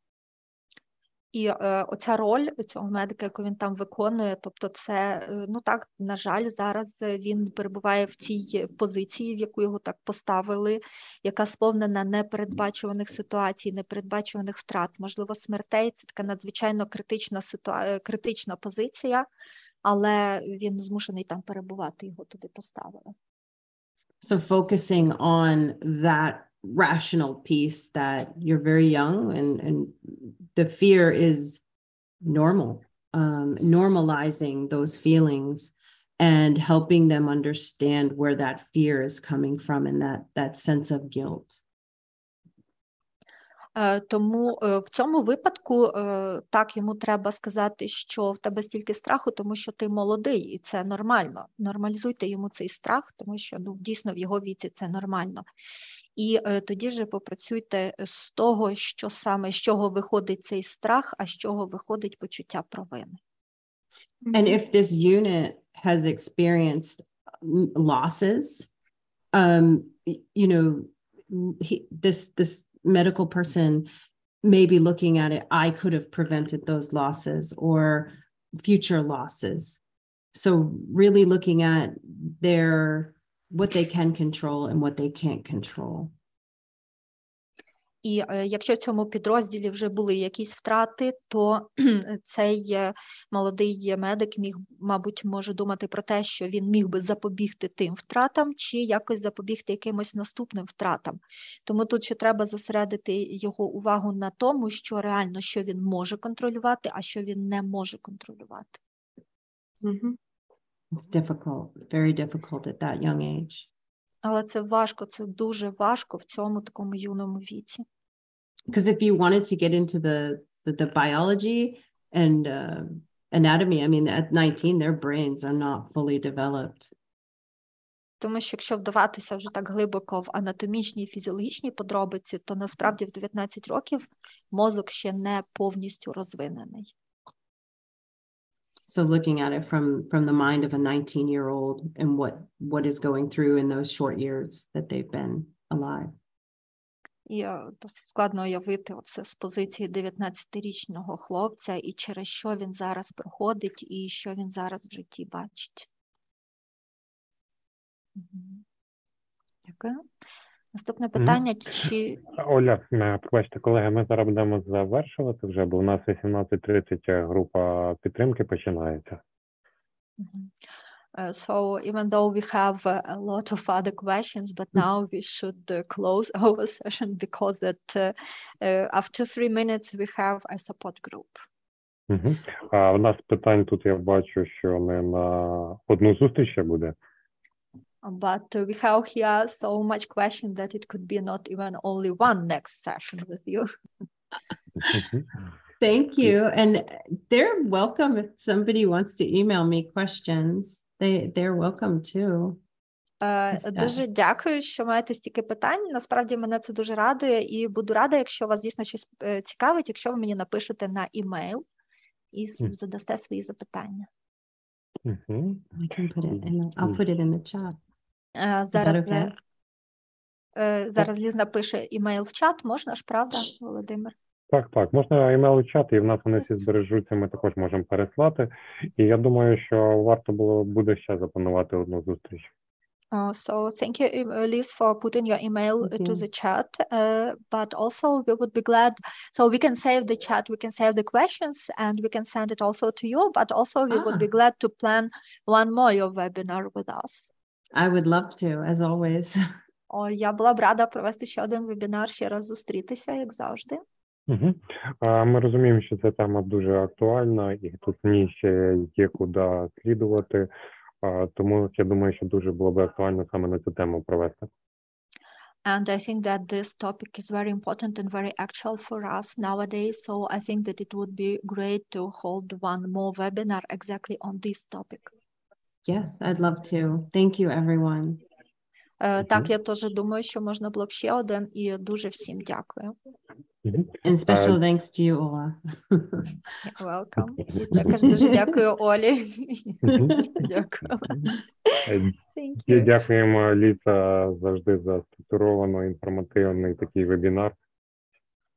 Speaker 2: І оця роль цього медика, яку він там виконує, тобто це, ну так, на жаль, зараз він перебуває в цій позиції, в яку його так поставили, яка сповнена непередбачуваних ситуацій, непередбачуваних втрат, можливо, смертей. Це така надзвичайно критична позиція, але він змушений там перебувати, його туди поставили.
Speaker 3: So focusing on that rational piece that you're very young and the fear is normal, normalizing those feelings and helping them understand where that fear is coming from and that sense of guilt.
Speaker 2: Тому в цьому випадку так, йому треба сказати, що в тебе стільки страху, тому що ти молодий, і це нормально. Нормалізуйте йому цей страх, тому що дійсно в його віці це нормально. І тоді вже попрацюйте з того, що саме, з чого виходить цей страх, а з чого виходить почуття провини.
Speaker 3: And if this unit has experienced losses, you know, this medical person may be looking at it, I could have prevented those losses or future losses. So really looking at what they can control and what they can't control.
Speaker 2: І якщо в цьому підрозділі вже були якісь втрати, то цей молодий медик мабуть, може думати про те, що він міг би запобігти тим втратам, чи якось запобігти якимось наступним втратам. Тому тут ще треба зосередити його увагу на тому, що реально, що він може контролювати, а що він не може контролювати.
Speaker 3: It's difficult, very difficult at that young age.
Speaker 2: Але це важко, це дуже важко в цьому такому юному віці.
Speaker 3: Because if you wanted to get into the biology and anatomy, I mean, at 19, their brains are not fully developed.
Speaker 2: Тому що якщо вдаватися вже так глибоко в анатомічні і фізіологічні подробиці, то насправді в 19 років мозок ще не повністю розвинений.
Speaker 3: So looking at it from the mind of a 19-year-old and what is going through in those short years that they've been alive.
Speaker 2: І досить складно уявити оце з позиції 19-річного хлопця і через що він зараз проходить і що він зараз в житті бачить. Дякую. Наступне питання, чи...
Speaker 1: Оля, пробачте, колеги, ми зараз будемо завершувати вже, бо у нас 18:30 група підтримки починається.
Speaker 2: So even though we have a lot of other questions, but now we should close our session because after 3 minutes we have a support group.
Speaker 1: А у нас питань тут я бачу, що не на одну зустріч ще буде.
Speaker 2: But we have here so much question that it could be not even only one next session with you.
Speaker 3: Thank you. And they're welcome if somebody wants to email me questions. They're welcome too.
Speaker 2: Дуже дякую, що маєте стільки питань. Насправді мене це дуже радує і буду рада, якщо вас дійсно щось цікавить, якщо ви мені напишете на імейл і задасте свої запитання.
Speaker 3: I'll put it in the chat.
Speaker 2: Зараз Ліз напише імейл в чат, можна ж, правда, Володимир?
Speaker 1: Так, можна імейл у чат, і в нас вони всі збережуться, ми також можемо переслати. І я думаю, що варто буде ще запланувати одну зустріч.
Speaker 2: So thank you, Liz, for putting your email to the chat. But also we would be glad, so we can save the chat, we can save the questions, and we can send it also to you. But also we would be glad to plan one more your webinar with us.
Speaker 3: I would love to, as always.
Speaker 2: Я була б рада провести ще один вебінар, ще раз зустрітися, як завжди.
Speaker 1: Ми розуміємо, що ця тема дуже актуальна, і тут в ній ще є куди слідувати. Тому я думаю, що дуже було б актуально саме на цю тему провести.
Speaker 2: And I think that this topic is very important and very actual for us nowadays. So I think that it would be great to hold one more webinar exactly on this topic.
Speaker 3: Yes, I'd love to. Thank you, everyone.
Speaker 2: Так, я теж думаю, що можна було б ще один, і дуже всім дякую.
Speaker 3: And special thanks to you, Ola.
Speaker 2: You're welcome. І також дуже дякую Олі. Дякую. Thank you.
Speaker 1: Дякуємо, Ліса, завжди за структурований, інформативний такий вебінар.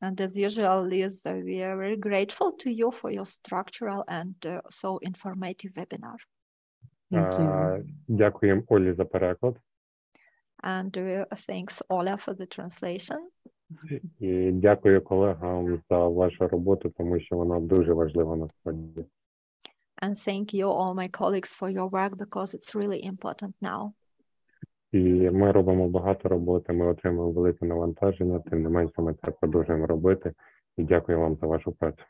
Speaker 2: And as usual, Liz, we are very grateful to you for your structural and so informative webinar.
Speaker 3: Thank you.
Speaker 1: Дякуємо Олі за переклад.
Speaker 2: And thanks Ola for the translation.
Speaker 1: І дякую колегам за вашу роботу, тому що вона дуже важлива насправді.
Speaker 2: And thank you all my colleagues for your work because it's really important now.
Speaker 1: І ми робимо багато роботи, ми отримуємо велике навантаження, тим не менше ми це продовжуємо робити. І дякую вам за вашу працю.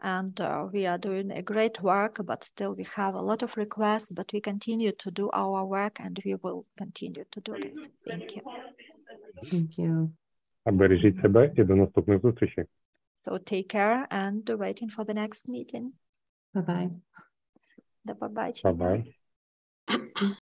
Speaker 2: And we are doing a great work, but still we have a lot of requests, but we continue to do our work and we will continue to do this. Thank you.
Speaker 3: Thank you.
Speaker 1: Бережіть себе і до наступних зустрічей.
Speaker 2: So take care and waiting for the next meeting.
Speaker 3: Bye-bye.
Speaker 2: До побачення.
Speaker 1: Bye-bye.